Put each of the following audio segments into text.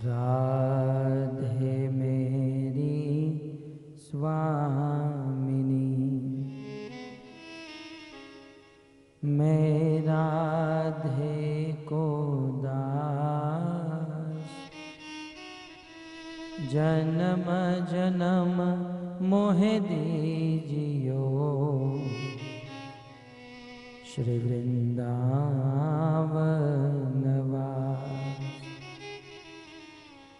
राधे मेरी स्वामिनी, मैं राधे को दास, जन्म जन्म मोहे दीजियो श्री वृंदावन वास।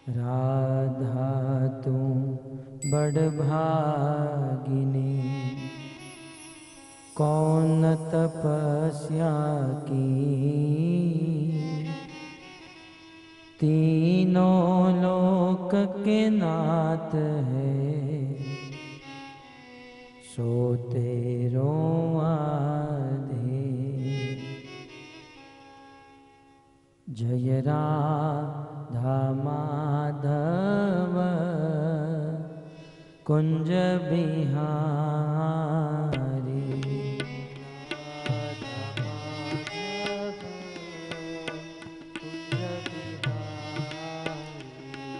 राधा तू बड़ भागिनी, कौन तपस्या की, तीनों लोक के नाथ है, सो तेरो आधे। जय राधा माधव कुंज बिहारी,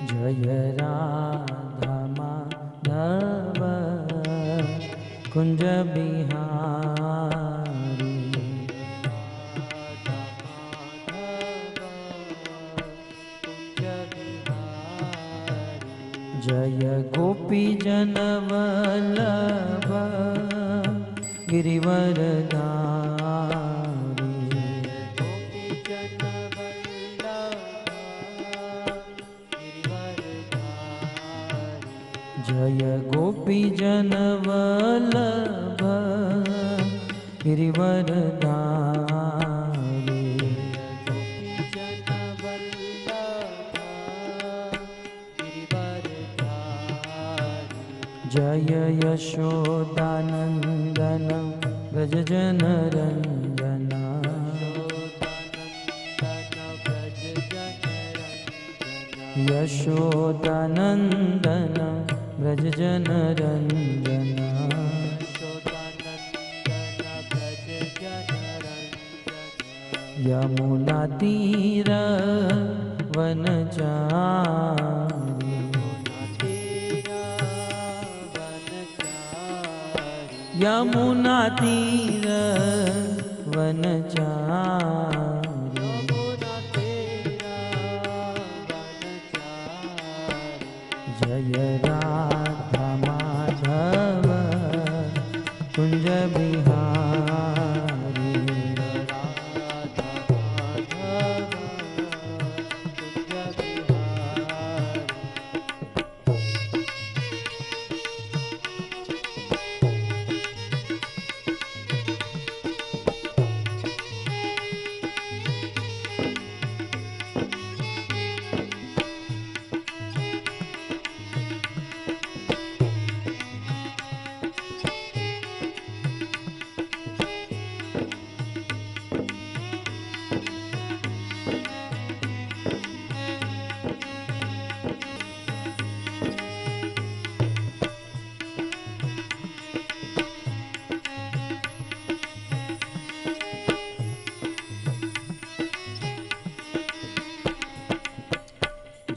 जय राधा माधव कुंज बिहारी। जय गोपी जन वल्लभ गिरिवरधारी, जय गोपी जन वल्लभ गिरिवरधारी। जय यशोदानंदन व्रज जन रंजना, यशोदानंदन व्रज जन रंजना। यमुना तीर वनचारी, यमुना तीर वनचारी। जय राधा माधव कुंज बिहारी,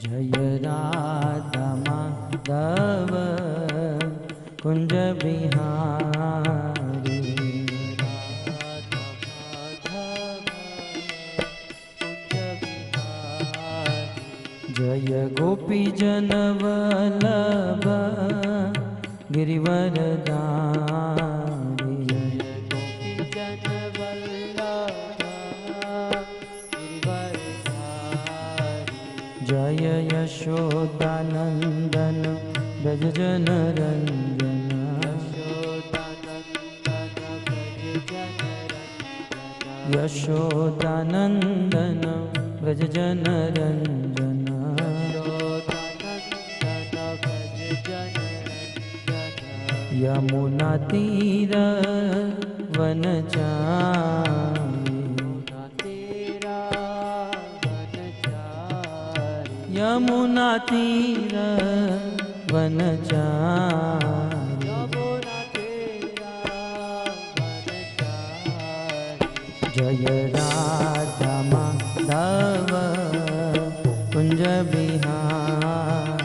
जय राधा माधव कुंज बिहारी, जय गोपी जन वल्लभ गिरिवरधारी, जय यशोदानंदन व्रज जन रंजना, यशोदानंदन व्रज जन रंजना। तीर वनचारी यमुना तीर वनचारी जय राधा माधव कुंज बिहारी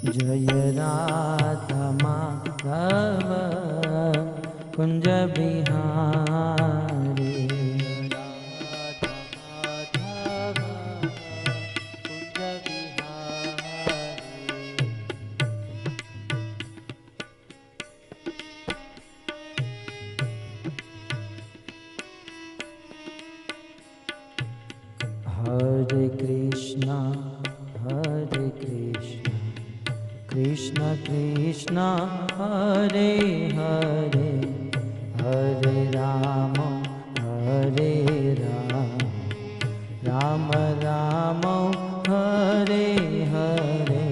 जय राधा माधव कुंज बिहारी हरे कृष्णा कृष्ण कृष्ण हरे हरे हरे राम राम राम हरे हरे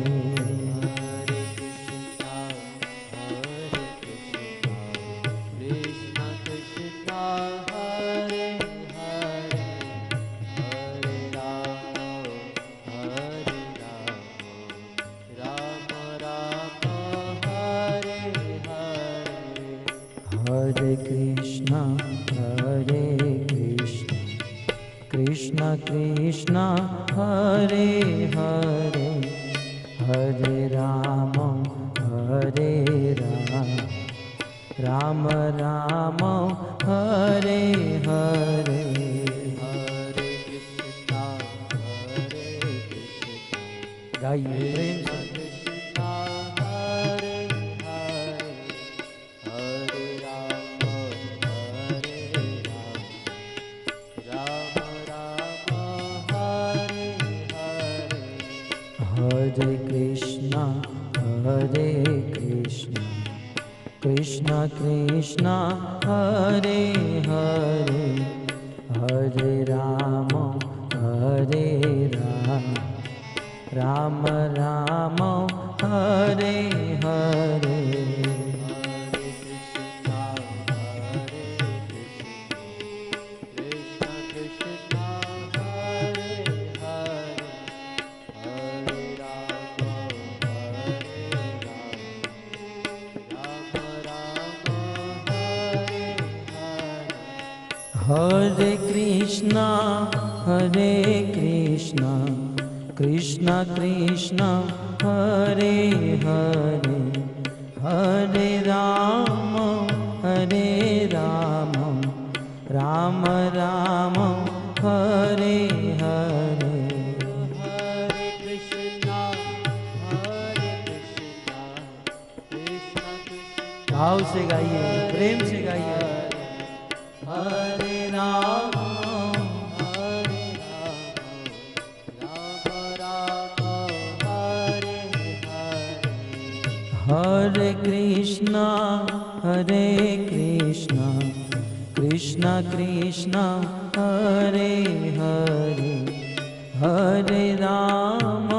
हरे कृष्णा कृष्ण कृष्ण हरे हरे हरे राम राम राम हरे हरे गाइए हरे कृष्णा कृष्ण कृष्ण हरे हरे हरे राम राम राम हरे हरे हरे कृष्णा कृष्ण कृष्ण हरे हरे हरे राम राम राम हरे हरे हरे कृष्णा कृष्ण भाव से गाइए प्रेम से गाइए हरे राम हरे कृष्णा कृष्ण कृष्ण हरे हरे हरे राम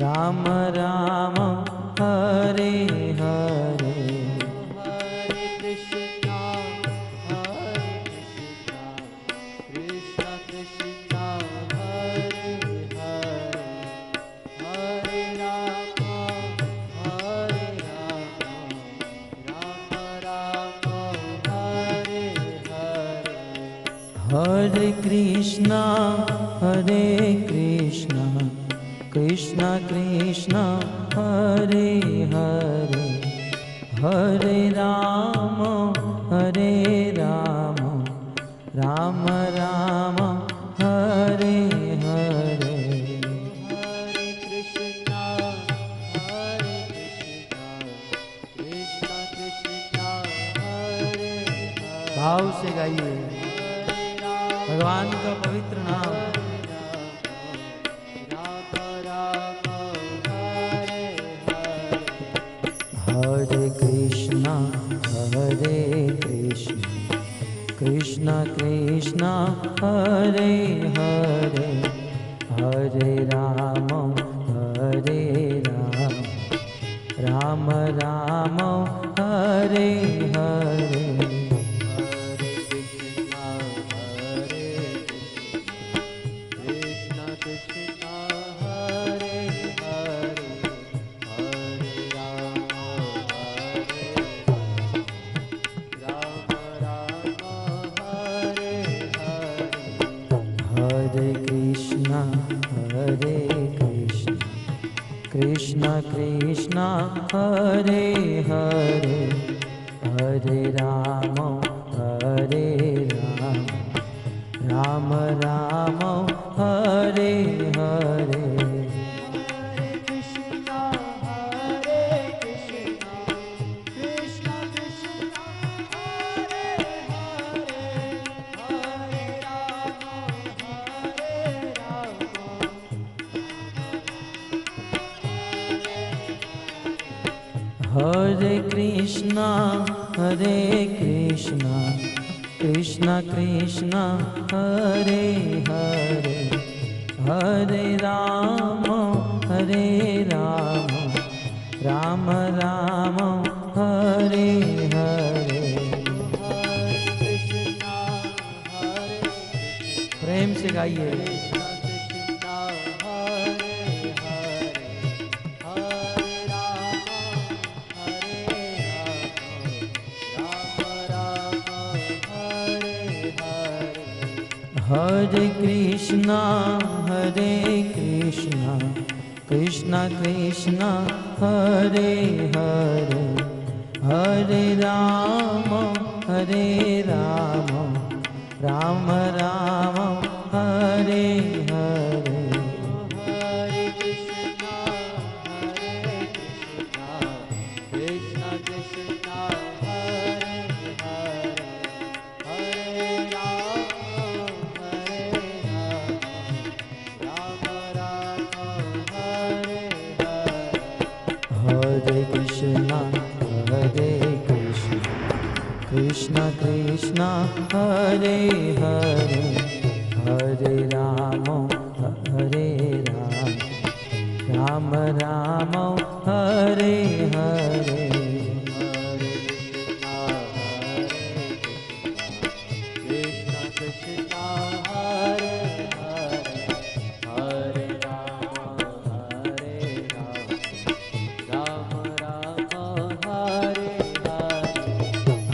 राम राम हरे हरे हरे कृष्णा कृष्ण कृष्ण हरे हरे हरे राम हरे कृष्णा कृष्ण कृष्ण हरे हरे हरे राम भाव से गाइए भगवान का पवित्र नाम। हरे कृष्णा कृष्णा कृष्णा हरे हरे, हरे राम राम राम हरे हरे। कृष्णा कृष्णा हरे हरे, हरे राम राम राम हरे हरे। हरे कृष्णा कृष्णा कृष्णा हरे हरे, हरे राम राम राम हरे हरे। प्रेम से गाइए। हरे कृष्णा कृष्णा कृष्णा हरे हरे, हरे राम राम राम हरे हरे। हरे कृष्णा कृष्णा कृष्णा हरे हरे, हरे कृष्णा कृष्णा हरे हरे, हरे राम राम राम हरे हरे। हरे कृष्णा कृष्णा कृष्णा हरे हरे, हरे राम राम राम हरे हरे।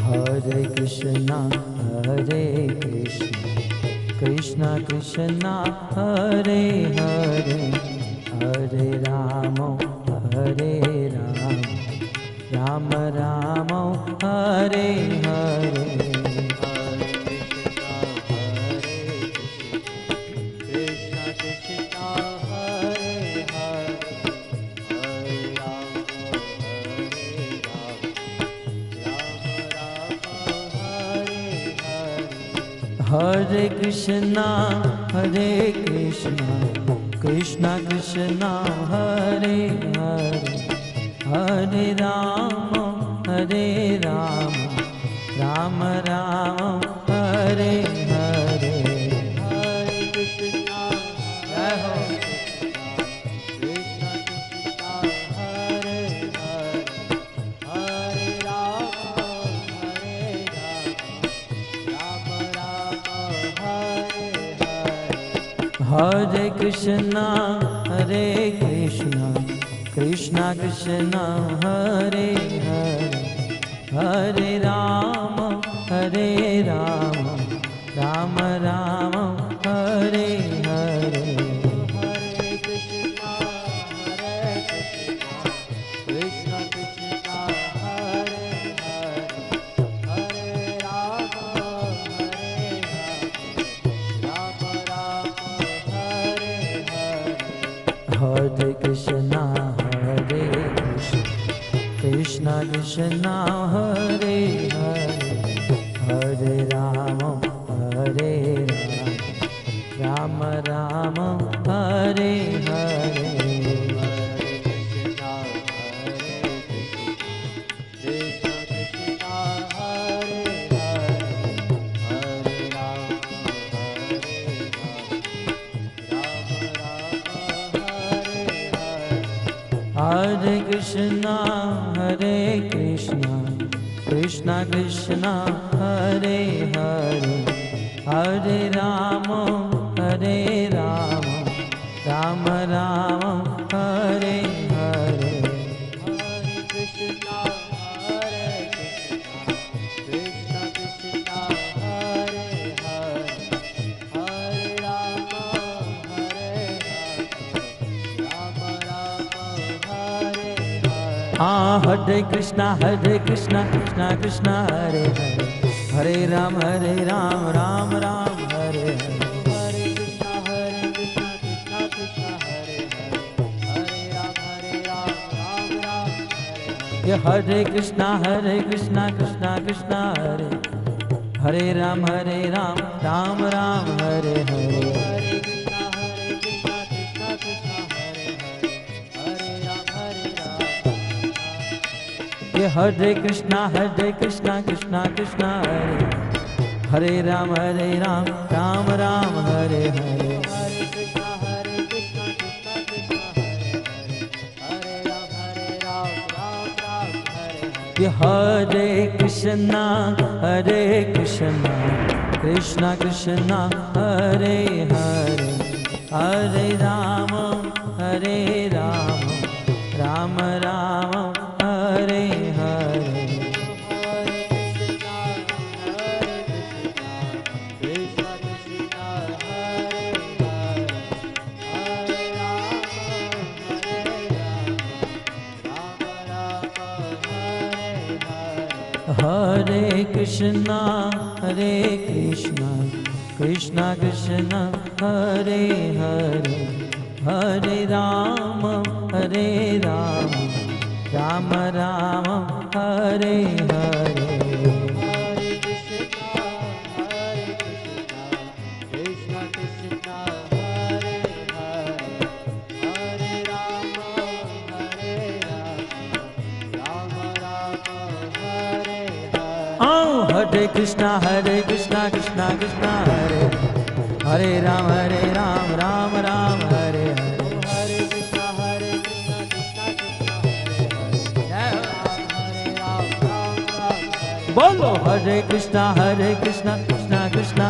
हरे कृष्णा कृष्णा कृष्णा हरे हरे, हरे राम राम राम हरे हरे। हरे कृष्णा जय हो कृष्णा कृष्णा हरे हरे, हरे राम हरे कृष्णा कृष्णा कृष्णा हरे हरे, हरे राम राम राम हरे हरे। हरे कृष्णा कृष्णा कृष्णा हरे हरे, हरे राम राम हरे हरे। हरे कृष्णा कृष्णा कृष्णा हरे हरे, हरे हरे कृष्णा कृष्णा कृष्णा हरे हरे, हरे राम राम राम हरे हरे। हरे कृष्णा कृष्णा कृष्णा हरे हरे, हरे राम राम हरे हरे। हाँ हरे कृष्णा कृष्णा कृष्णा हरे हरे, हरे राम राम राम हरे हरे। हरे कृष्णा कृष्णा कृष्णा हरे हरे, हरे राम राम राम हरे हरे। ये हरे कृष्णा कृष्णा कृष्णा हरे, हरे राम राम राम हरे हरे। हरे कृष्णा कृष्णा कृष्णा हरे हरे, हरे राम ये हरे कृष्णा कृष्णा कृष्णा हरे, हरे राम राम राम हरे हरे। हरे कृष्णा कृष्णा कृष्णा हरे हरे, हरे राम राम राम हरे हरे। ये हरे कृष्णा कृष्णा कृष्णा हरे हरे, हरे राम राम राम हरे हरे। हरे कृष्णा कृष्णा कृष्णा हरे हरे, हरे राम राम राम हरे हरे। हरे कृष्णा कृष्णा कृष्णा हरे हरे, हरे राम राम राम हरे हरे। हरे कृष्णा कृष्णा कृष्णा हरे हरे, हरे राम राम राम हरे हरे। आओ हरे कृष्णा कृष्णा कृष्णा हरे, हरे राम राम राम हरे हरे। हरे कृष्णा कृष्णा कृष्णा हरे हरे, हरे राम राम हरे। बोलो हरे कृष्णा कृष्णा कृष्णा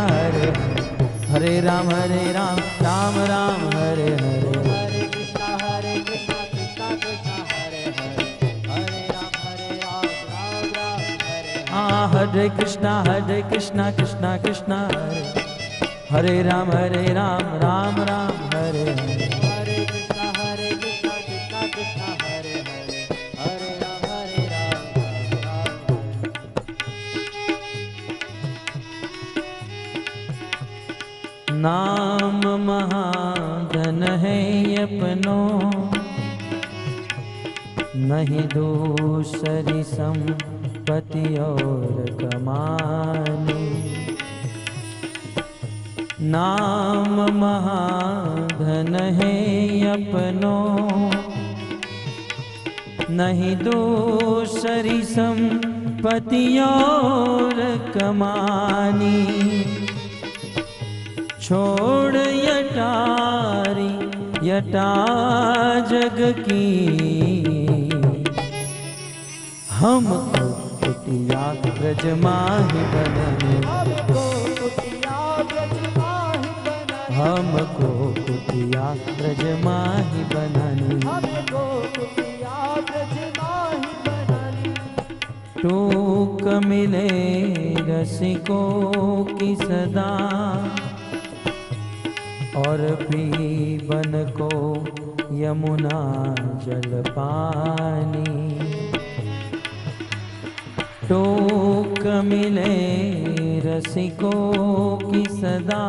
हरे हरे, हरे राम राम राम हरे हरे। हरे कृष्णा कृष्णा कृष्णा हरे हरे, हरे राम राम राम हरे हरे। हाँ हरे कृष्णा कृष्णा कृष्णा हरे, हरे राम राम राम हरे हरे। हरे कृष्णा कृष्णा कृष्णा हरे हरे, हरे राम राम राम। नाम महाधन है अपनो, नहीं दूसरी संपत्ति और कमानी। नाम महाधन है अपनो, नहीं दूसरी संपत्ति और कमानी। छोड़ यटा जग की, हमको कुटिया ब्रज माही बनने। हमको कुटिया ब्रज माही बनानी। टूक मिले रसिकों की सदा, और पीबन को यमुना जल पानी। टूक मिले रसिकों की सदा,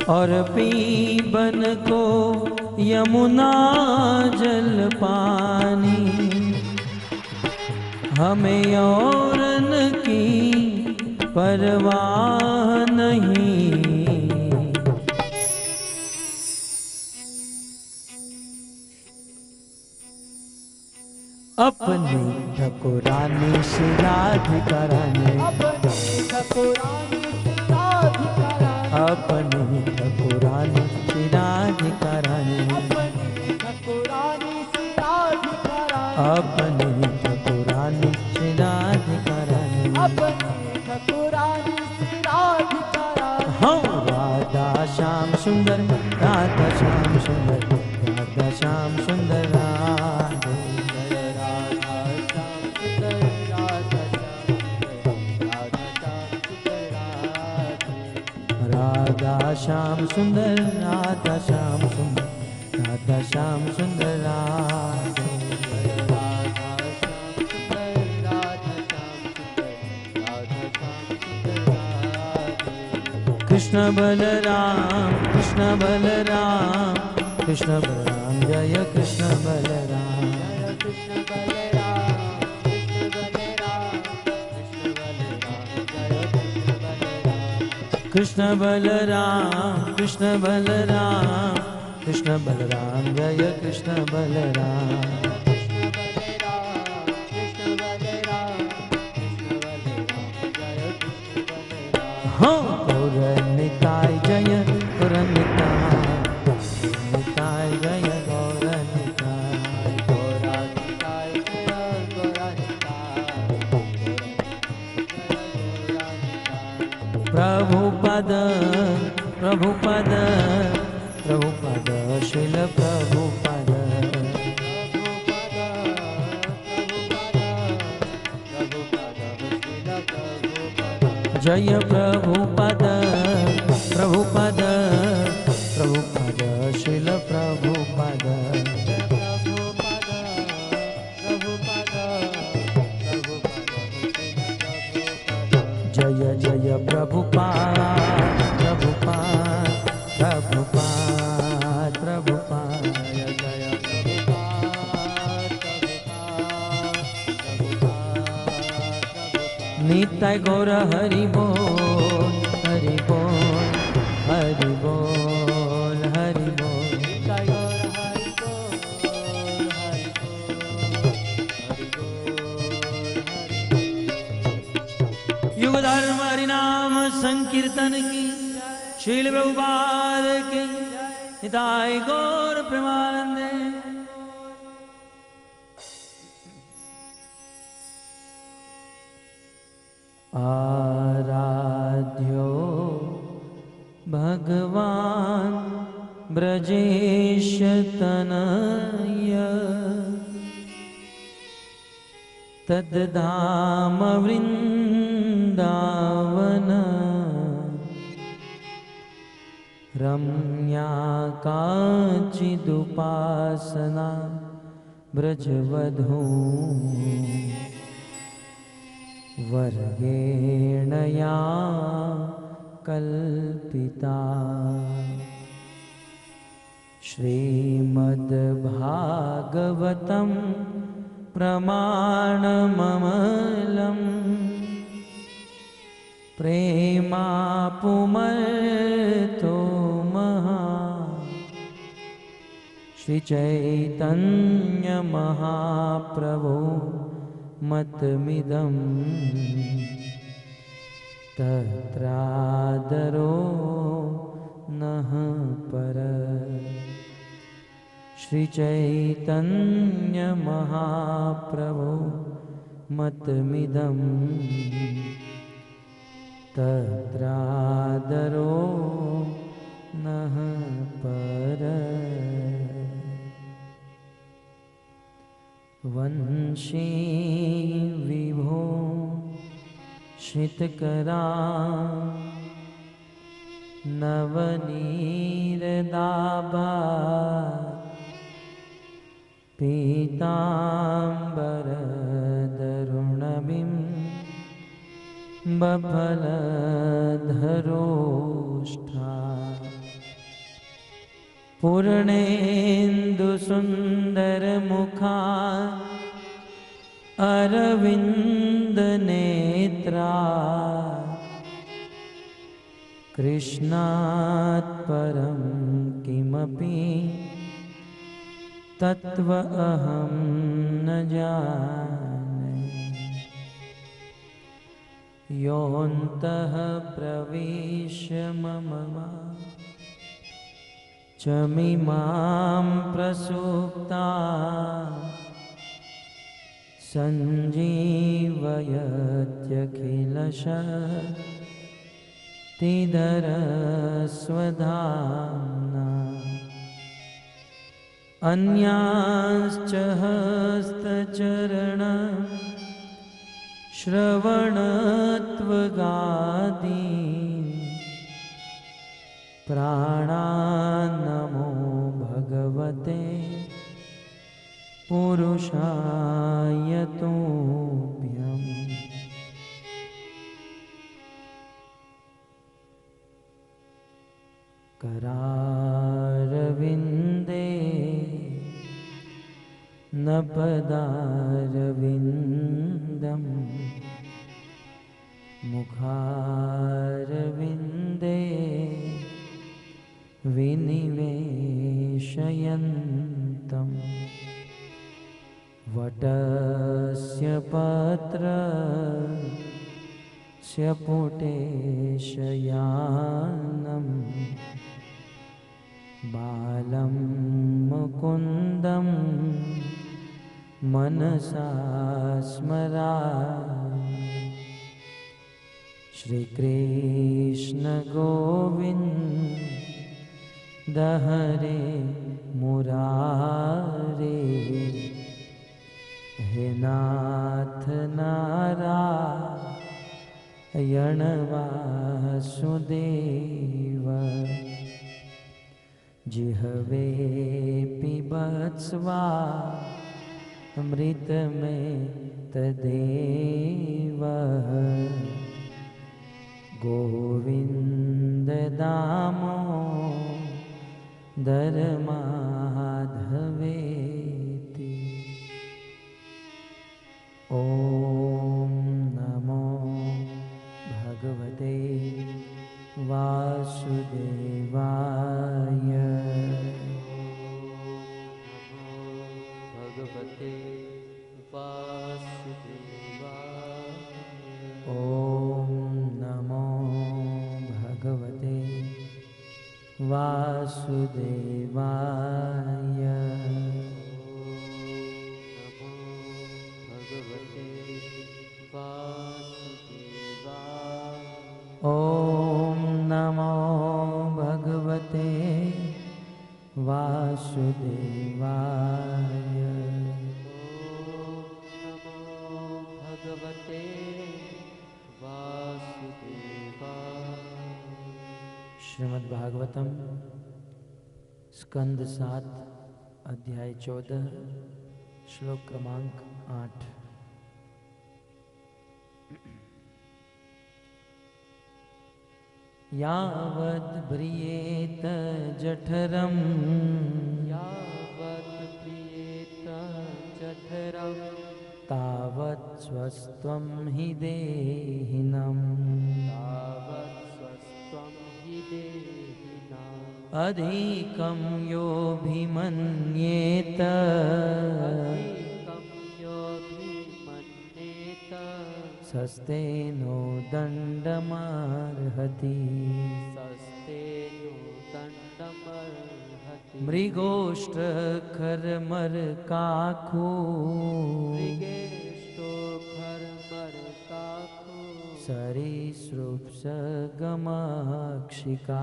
और पीबन को यमुना जल पानी। हमें औरन की परवाह नहीं, अपनी ठकुरानी शिराधिकाराने। अपनी ठकुरानी शिराधिकाराने। अपनी ठाकुरानी श्री राधिका रानी, अपनी ठाकुरानी श्री राधिका रानी। हाँ राधा श्याम सुंदर, राधा श्याम सुंदर, राधा श्याम सुंदर राधे। राधा श्याम सुंदर, राधा श्याम सुंदर, राधा श्याम सुंदर, राधा श्याम सुंदर राधे। कृष्ण बलराम, कृष्ण बलराम, कृष्ण बलराम, जय कृष्ण बलराम, कृष्ण बलराम, कृष्ण बलराम, कृष्ण बलराम, कृष्ण बलराम, कृष्ण बलराम, कृष्ण बलराम, जय कृष्ण बलराम, कृष्ण बलराम, कृष्ण बलराम, कृष्ण बलराम, जय कृष्ण बलराम। हाँ गौरनिताय जय गौरनिताय, निताय जय गौरनिताय, गौरानिताय जय गौरानिताय, प्रभुपद प्रभुपद प्रभुपद शिल प्रभुपद, जय प्रभुपद प्रभुपद प्रभुपद शिल प्रभुपद, जय जय प्रभुपाद प्रभुपाद प्रभुपाद प्रभुपाद, जय जय निताय गौर हरि बोल, हरि बोल, हरि बोल, हरि बोल। युग धर्म हरिनाम संकीर्तन की, शील प्रभुपाद की, निताय गौर प्रेमानंदे। आराध्यो भगवान ब्रजेश तनय, तद्धाम वृंदावन, रम्या काचिदुपासना ब्रजवधू, वर्गेण या कल्पिता, श्रीमद्भागवतं प्रमाणममलं, प्रेमापुमर्तो महा, श्रीचैतन्य महाप्रभो मतमिदं, तत्रादरो नः पर। श्रीचैतन्य महाप्रभो मतमिदं, तत्रादरो नः पर। वंशी विभो श्रितकरा, नवनीरदाभा, पीताम्बरधरुणबिं बफलधरोष्ठा, पूर्णेन्दुसुन्दरमुखा, अरविन्दनेत्रा, कृष्णात् परं किमपि तत्त्व अहं न जाने, योऽन्तः प्रविश्य मम चमिमां प्रसुप्ता सञ्जीवयत्यखिलशक्तिधरस्वधाम्ना अन्याश्च हस्तचरण श्रवणत्वगादीन् प्राणान्नमो भगवते पुरुषाय तुभ्यम्। करारविन्दे न पदारविन्दम् मुखारविन्दे विनिवेशयन्तम् वटस्य पत्रस्य पुटेशयानम् बालं मुकुन्दं मनसा स्मरामि। श्रीकृष्ण गोविन्द हरे मुरारे हे नाथ नारायण वासुदेव। जिह्वे पिबत्स्वा अमृत में तदेव गोविंद दामोदर माधवेति। ॐ नमो भगवते वासुदेवाय। भगवते वासुदेवाय। ॐ नमो भगवते वासुदेवाय। नमो भगवते वासुदेवाय। ॐ नमो भगवते वासुदेवाय। भगवते वासुदेवाय। श्रीमद्भागवतम स्कंद 7 अध्याय 14 श्लोक क्रमांक 8। यावद् ब्रियेत जठरम् यावत् प्रियेत जठरम् तावत् स्वस्त्वं हि देहिनम् तावत् स्वस्त्वं हि देहिनम्। अधिकं योऽभिमन्येत अधिकं योऽभिमन्येत सस्तेनो दण्डमर्हति। सस्तेनो दण्डमर्हति। मृगोष्ट्रखरमर्काखो मृगेष्टो खरमर्काखो सरीसृप्सगमाक्षिका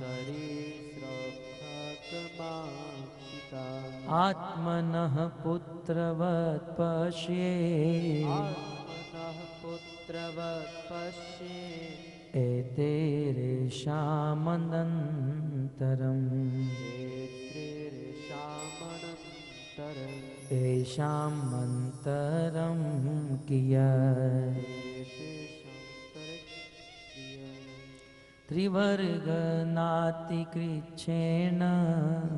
सरीसृप्सगमाक्षिका आत्मनः पुत्रवत् पश्ये आत्मनः पुत्रवत् पश्ये एतेरेषामनन्तरम् येषां मन्तरं कियत् त्रिवर्गनातिकृच्छेन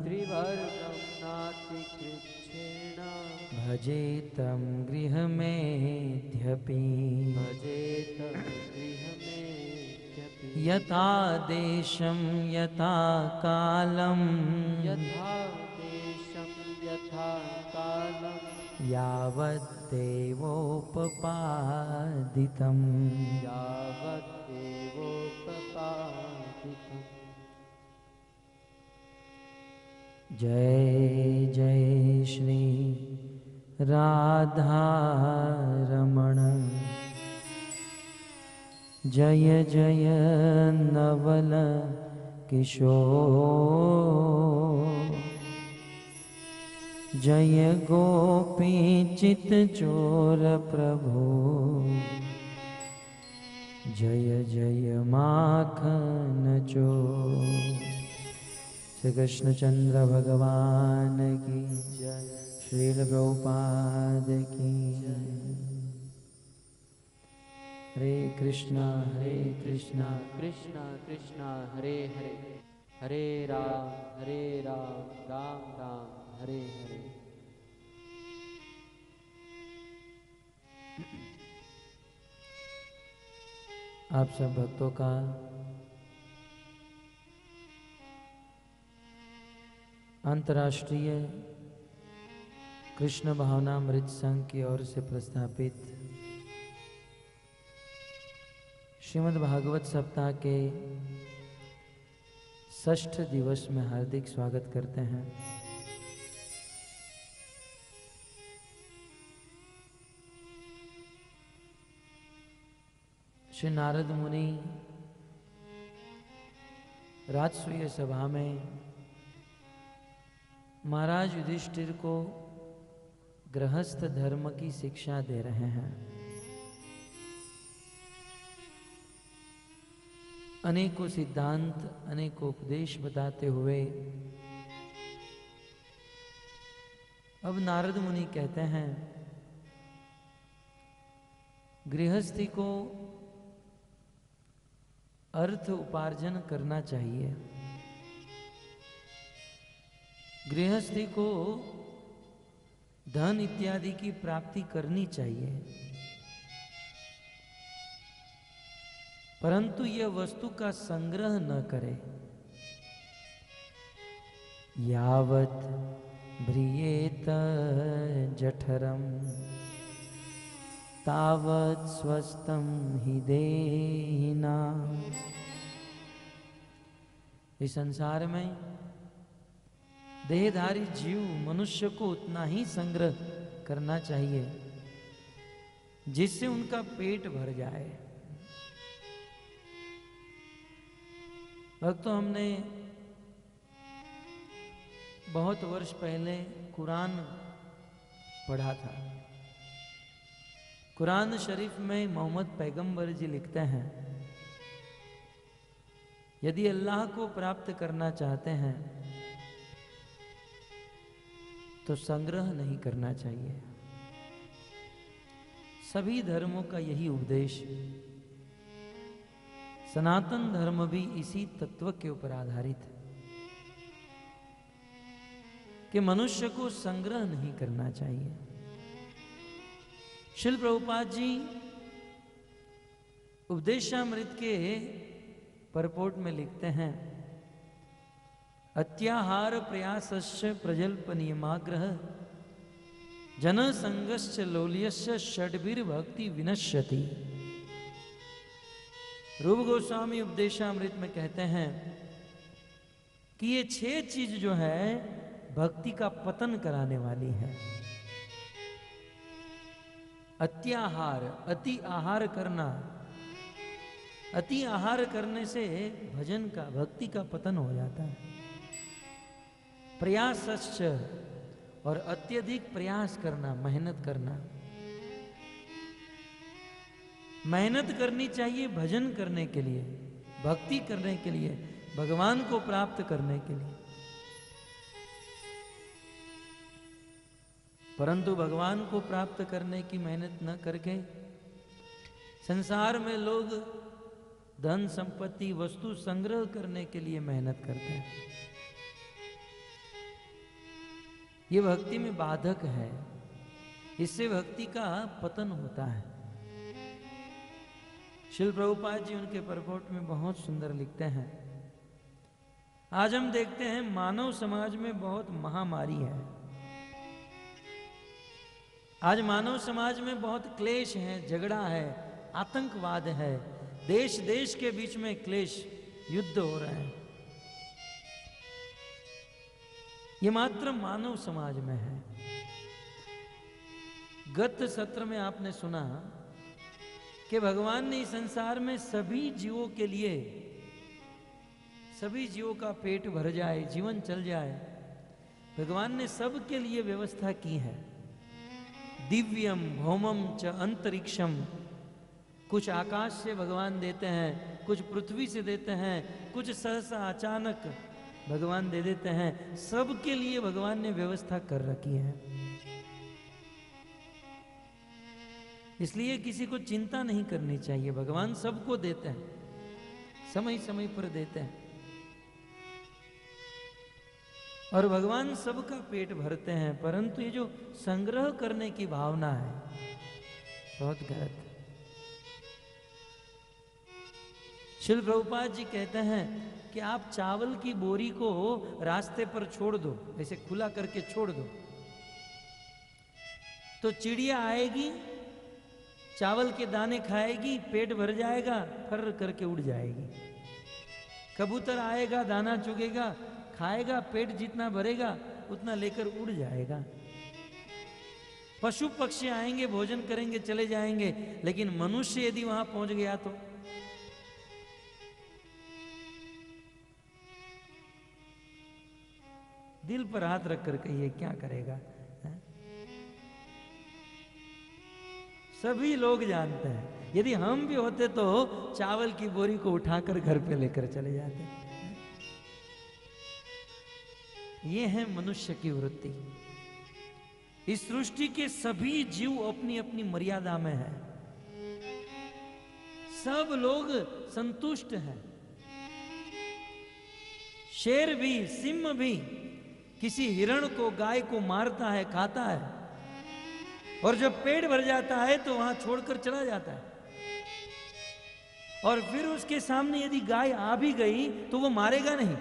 त्रिवर्गं नातिकृच्छेन भजेतं गृहमेध्यपि भजेत गृहमेध्यपि यथा देशं यथा कालं यथा देशं यथा कालं यावद्देवोपपादितम् यावद्देवोपपादितम्। जय जय श्री राधा रमण जय जय नवल किशोर जय गोपी चित चोर प्रभु जय जय माखन चोर। श्री कृष्णचंद्र भगवान की जय। श्रील प्रभुपाद की जय। हरे कृष्णा कृष्णा कृष्णा हरे हरे, हरे राम राम राम हरे हरे। आप सब भक्तों का अंतर्राष्ट्रीय कृष्ण भावनामृत संघ की ओर से प्रस्थापित श्रीमद् भागवत सप्ताह के षष्ठ दिवस में हार्दिक स्वागत करते हैं। श्री नारद मुनि राजसूय सभा में महाराज युधिष्ठिर को गृहस्थ धर्म की शिक्षा दे रहे हैं। अनेकों सिद्धांत अनेकों उपदेश बताते हुए अब नारद मुनि कहते हैं गृहस्थी को अर्थ उपार्जन करना चाहिए, गृहस्थी को धन इत्यादि की प्राप्ति करनी चाहिए, परंतु यह वस्तु का संग्रह न करे। यावत भ्रियेत जठरम तावत स्वस्थम हि देहिना। इस संसार में देहधारी जीव मनुष्य को उतना ही संग्रह करना चाहिए जिससे उनका पेट भर जाए। भक्तों, हमने बहुत वर्ष पहले कुरान पढ़ा था। कुरान शरीफ में मोहम्मद पैगंबर जी लिखते हैं, यदि अल्लाह को प्राप्त करना चाहते हैं तो संग्रह नहीं करना चाहिए। सभी धर्मों का यही उपदेश, सनातन धर्म भी इसी तत्व के ऊपर आधारित है कि मनुष्य को संग्रह नहीं करना चाहिए। श्रील प्रभुपाद जी उपदेशामृत के परपोर्ट में लिखते हैं, अत्याहार प्रयासस्य प्रजल्प नियमाग्रह जन संगश्च लोल्यस्य षड्भिर भक्ति विनश्यति। रूप गोस्वामी उपदेशामृत में कहते हैं कि ये 6 चीज जो है भक्ति का पतन कराने वाली है। अत्याहार, अति आहार करना, अति आहार करने से भजन का, भक्ति का पतन हो जाता है। प्रयासश्च, और अत्यधिक प्रयास करना, मेहनत करना। मेहनत करनी चाहिए भजन करने के लिए, भक्ति करने के लिए, भगवान को प्राप्त करने के लिए। परंतु भगवान को प्राप्त करने की मेहनत न करके संसार में लोग धन संपत्ति वस्तु संग्रह करने के लिए मेहनत करते हैं। ये भक्ति में बाधक है, इससे भक्ति का पतन होता है। श्रील प्रभुपाद जी उनके परपोर्ट में बहुत सुंदर लिखते हैं, आज हम देखते हैं मानव समाज में बहुत महामारी है। आज मानव समाज में बहुत क्लेश है, झगड़ा है, आतंकवाद है, देश देश के बीच में क्लेश, युद्ध हो रहे हैं। ये मात्र मानव समाज में है। गत सत्र में आपने सुना कि भगवान ने इस संसार में सभी जीवों के लिए, सभी जीवों का पेट भर जाए, जीवन चल जाए, भगवान ने सबके लिए व्यवस्था की है। दिव्यम भौमम च अंतरिक्षम, कुछ आकाश से भगवान देते हैं, कुछ पृथ्वी से देते हैं, कुछ सहसा अचानक भगवान दे देते हैं। सबके लिए भगवान ने व्यवस्था कर रखी है। इसलिए किसी को चिंता नहीं करनी चाहिए, भगवान सबको देते हैं, समय समय पर देते हैं और भगवान सबका पेट भरते हैं। परंतु ये जो संग्रह करने की भावना है बहुत गलत है। श्रील प्रभुपाद जी कहते हैं कि आप चावल की बोरी को रास्ते पर छोड़ दो, ऐसे खुला करके छोड़ दो, तो चिड़िया आएगी, चावल के दाने खाएगी, पेट भर जाएगा, फर करके उड़ जाएगी। कबूतर आएगा, दाना चुगेगा, खाएगा, पेट जितना भरेगा उतना लेकर उड़ जाएगा। पशु पक्षी आएंगे, भोजन करेंगे, चले जाएंगे, लेकिन मनुष्य यदि वहां पहुंच गया तो दिल पर हाथ रखकर कहिए क्या करेगा? सभी लोग जानते हैं, यदि हम भी होते तो चावल की बोरी को उठाकर घर पे लेकर चले जाते। ये है मनुष्य की वृत्ति। इस सृष्टि के सभी जीव अपनी अपनी मर्यादा में है, सब लोग संतुष्ट हैं। शेर भी, सिंह भी किसी हिरण को, गाय को मारता है, खाता है, और जब पेट भर जाता है तो वहां छोड़कर चला जाता है। और फिर उसके सामने यदि गाय आ भी गई तो वो मारेगा नहीं।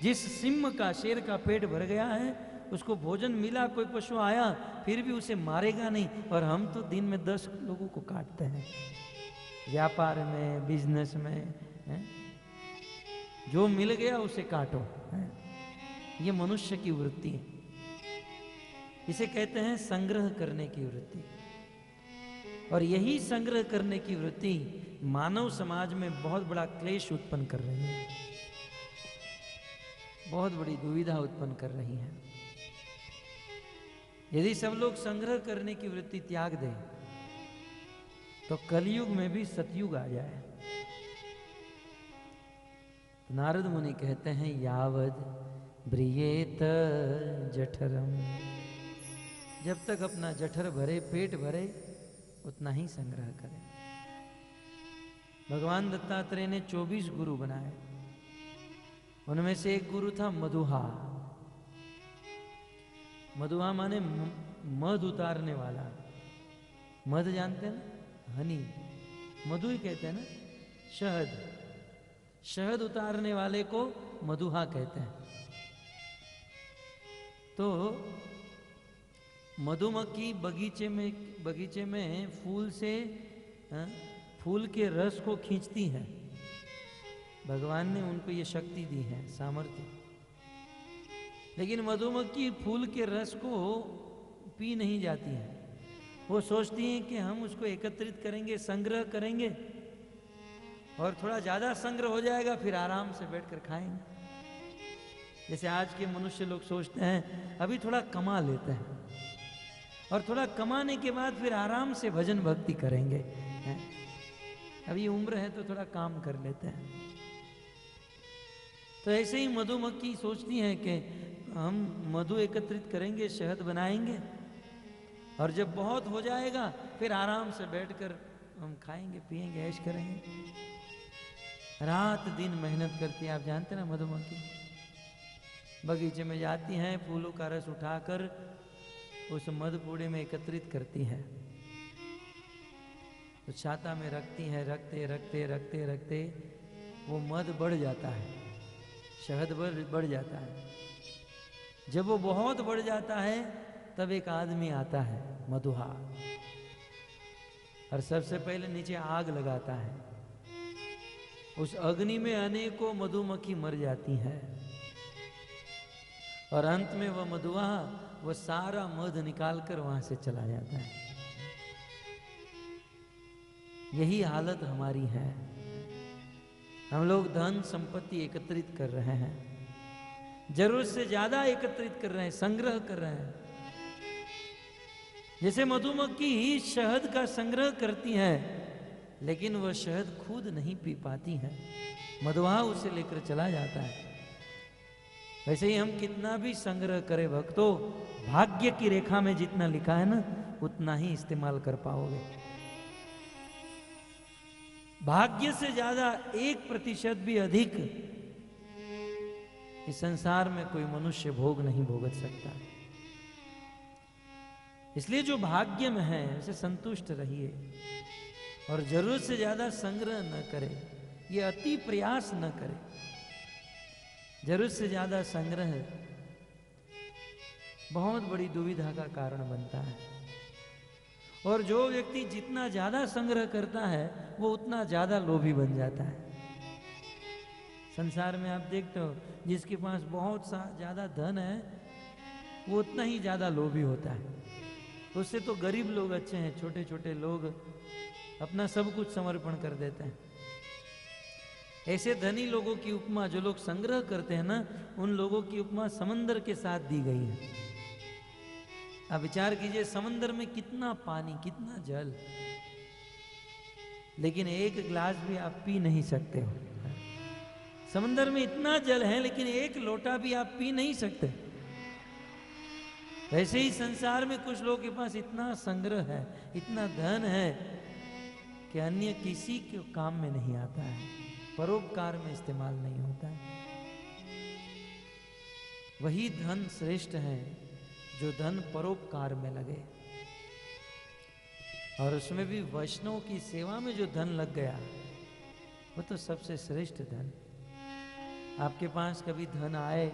जिस सिंह का, शेर का पेट भर गया है, उसको भोजन मिला, कोई पशु आया, फिर भी उसे मारेगा नहीं। और हम तो दिन में 10 लोगों को काटते हैं, व्यापार में, बिजनेस में, है? जो मिल गया उसे काटो, है? ये मनुष्य की वृत्ति है। इसे कहते हैं संग्रह करने की वृत्ति। और यही संग्रह करने की वृत्ति मानव समाज में बहुत बड़ा क्लेश उत्पन्न कर रही है, बहुत बड़ी दुविधा उत्पन्न कर रही है। यदि सब लोग संग्रह करने की वृत्ति त्याग दें तो कलयुग में भी सतयुग आ जाए। नारद मुनि कहते हैं यावद ब्रियेत जठरम, जब तक अपना जठर भरे, पेट भरे, उतना ही संग्रह करें। भगवान दत्तात्रेय ने 24 गुरु बनाए, उनमें से एक गुरु था मधुहा। मधुहा माने मध उतारने वाला। मध जानते हैं ना, हनी, मधु ही कहते हैं ना, शहद। शहद उतारने वाले को मधुहा कहते हैं। तो मधुमक्खी बगीचे में फूल से, फूल के रस को खींचती है। भगवान ने उनको ये शक्ति दी है, सामर्थ्य। लेकिन मधुमक्खी फूल के रस को पी नहीं जाती है। वो सोचती हैं कि हम उसको एकत्रित करेंगे, संग्रह करेंगे, और थोड़ा ज़्यादा संग्रह हो जाएगा, फिर आराम से बैठकर खाएंगे। जैसे आज के मनुष्य लोग सोचते हैं अभी थोड़ा कमा लेते हैं, और थोड़ा कमाने के बाद फिर आराम से भजन भक्ति करेंगे। अभी उम्र है तो थोड़ा काम कर लेते हैं। तो ऐसे ही मधुमक्खी सोचती हैं कि हम मधु एकत्रित करेंगे, शहद बनाएंगे, और जब बहुत हो जाएगा फिर आराम से बैठकर हम खाएंगे, पिएंगे, ऐश करेंगे। रात दिन मेहनत करती है। आप जानते हैं ना, मधुमक्खी बगीचे में जाती हैं, फूलों का रस उठाकर उस मधुपूड़े में एकत्रित करती हैं, तो छाता में रखती हैं। रखते रखते रखते रखते वो मध बढ़ जाता है, शहद बढ़ जाता है। जब वो बहुत बढ़ जाता है तब एक आदमी आता है, मधुहा, और सबसे पहले नीचे आग लगाता है। उस अग्नि में अनेकों मधुमक्खी मर जाती हैं। और अंत में वह मधुआ वो सारा मध निकाल कर वहां से चला जाता है। यही हालत हमारी है। हम लोग धन संपत्ति एकत्रित कर रहे हैं, जरूरत से ज्यादा एकत्रित कर रहे हैं, संग्रह कर रहे हैं। जैसे मधुमक्खी शहद का संग्रह करती है, लेकिन वह शहद खुद नहीं पी पाती है, मधुआ उसे लेकर चला जाता है। वैसे ही हम कितना भी संग्रह करें भक्तों, भाग्य की रेखा में जितना लिखा है ना, उतना ही इस्तेमाल कर पाओगे। भाग्य से ज्यादा 1% भी अधिक इस संसार में कोई मनुष्य भोग नहीं भोगत सकता। इसलिए जो भाग्य में है उसे संतुष्ट रहिए और जरूरत से ज्यादा संग्रह न करें, ये अति प्रयास न करें। जरूरत से ज्यादा संग्रह बहुत बड़ी दुविधा का कारण बनता है। और जो व्यक्ति जितना ज्यादा संग्रह करता है वो उतना ज्यादा लोभी बन जाता है। संसार में आप देखते हो, जिसके पास बहुत सा ज्यादा धन है वो उतना ही ज्यादा लोभी होता है। उससे तो गरीब लोग अच्छे हैं, छोटे छोटे लोग अपना सब कुछ समर्पण कर देते हैं। ऐसे धनी लोगों की उपमा, जो लोग संग्रह करते हैं ना, उन लोगों की उपमा समंदर के साथ दी गई है। आप विचार कीजिए, समंदर में कितना पानी, कितना जल, लेकिन एक गिलास भी आप पी नहीं सकते हो। समंदर में इतना जल है, लेकिन एक लोटा भी आप पी नहीं सकते। वैसे ही संसार में कुछ लोगों के पास इतना संग्रह है, इतना धन है कि अन्य किसी के काम में नहीं आता है, परोपकार में इस्तेमाल नहीं होता है। वही धन श्रेष्ठ है जो धन परोपकार में लगे, और उसमें भी वैष्णव की सेवा में जो धन लग गया वो तो सबसे श्रेष्ठ धन। आपके पास कभी धन आए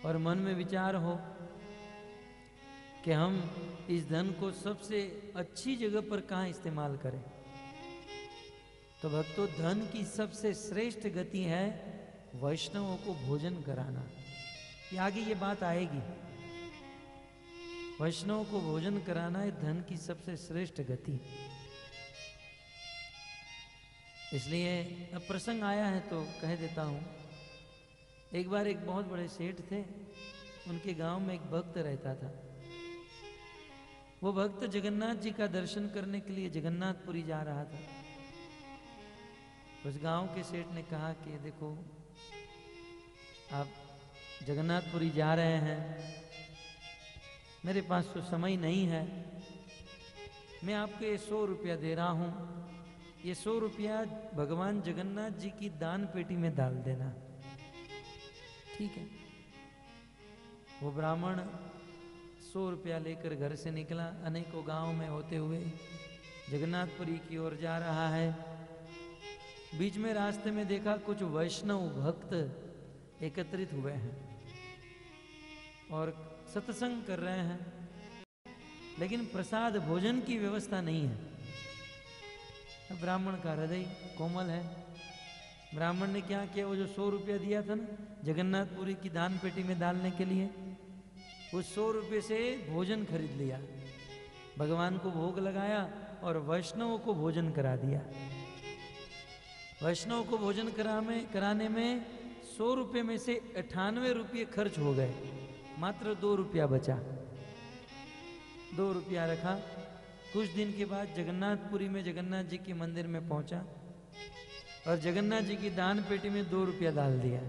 और मन में विचार हो कि हम इस धन को सबसे अच्छी जगह पर कहाँ इस्तेमाल करें, तो भक्तों धन की सबसे श्रेष्ठ गति है वैष्णवों को भोजन कराना। ये आगे ये बात आएगी। वैष्णव को भोजन कराना है धन की सबसे श्रेष्ठ गति। इसलिए अब प्रसंग आया है तो कह देता हूं। एक बार एक बहुत बड़े सेठ थे, उनके गांव में एक भक्त रहता था। वो भक्त जगन्नाथ जी का दर्शन करने के लिए जगन्नाथपुरी जा रहा था। उस गांव के सेठ ने कहा कि देखो, आप जगन्नाथपुरी जा रहे हैं, मेरे पास तो समय नहीं है, मैं आपको ये 100 रुपया दे रहा हूं, ये 100 रुपया भगवान जगन्नाथ जी की दान पेटी में डाल देना, ठीक है। वो ब्राह्मण 100 रुपया लेकर घर से निकला, अनेकों गांव में होते हुए जगन्नाथपुरी की ओर जा रहा है। बीच में रास्ते में देखा कुछ वैष्णव भक्त एकत्रित हुए हैं और सत्संग कर रहे हैं, लेकिन प्रसाद भोजन की व्यवस्था नहीं है। ब्राह्मण का हृदय कोमल है। ब्राह्मण ने क्या किया, वो जो 100 रुपया दिया था ना जगन्नाथपुरी की दान पेटी में डालने के लिए, उस 100 रुपये से भोजन खरीद लिया, भगवान को भोग लगाया और वैष्णवों को भोजन करा दिया। वैष्णव को भोजन कराने में 100 रुपये में से 98 रुपये खर्च हो गए, मात्र 2 रुपया बचा। 2 रुपया रखा। कुछ दिन के बाद जगन्नाथपुरी में जगन्नाथ जी के मंदिर में पहुंचा और जगन्नाथ जी की दान पेटी में 2 रुपया डाल दिया।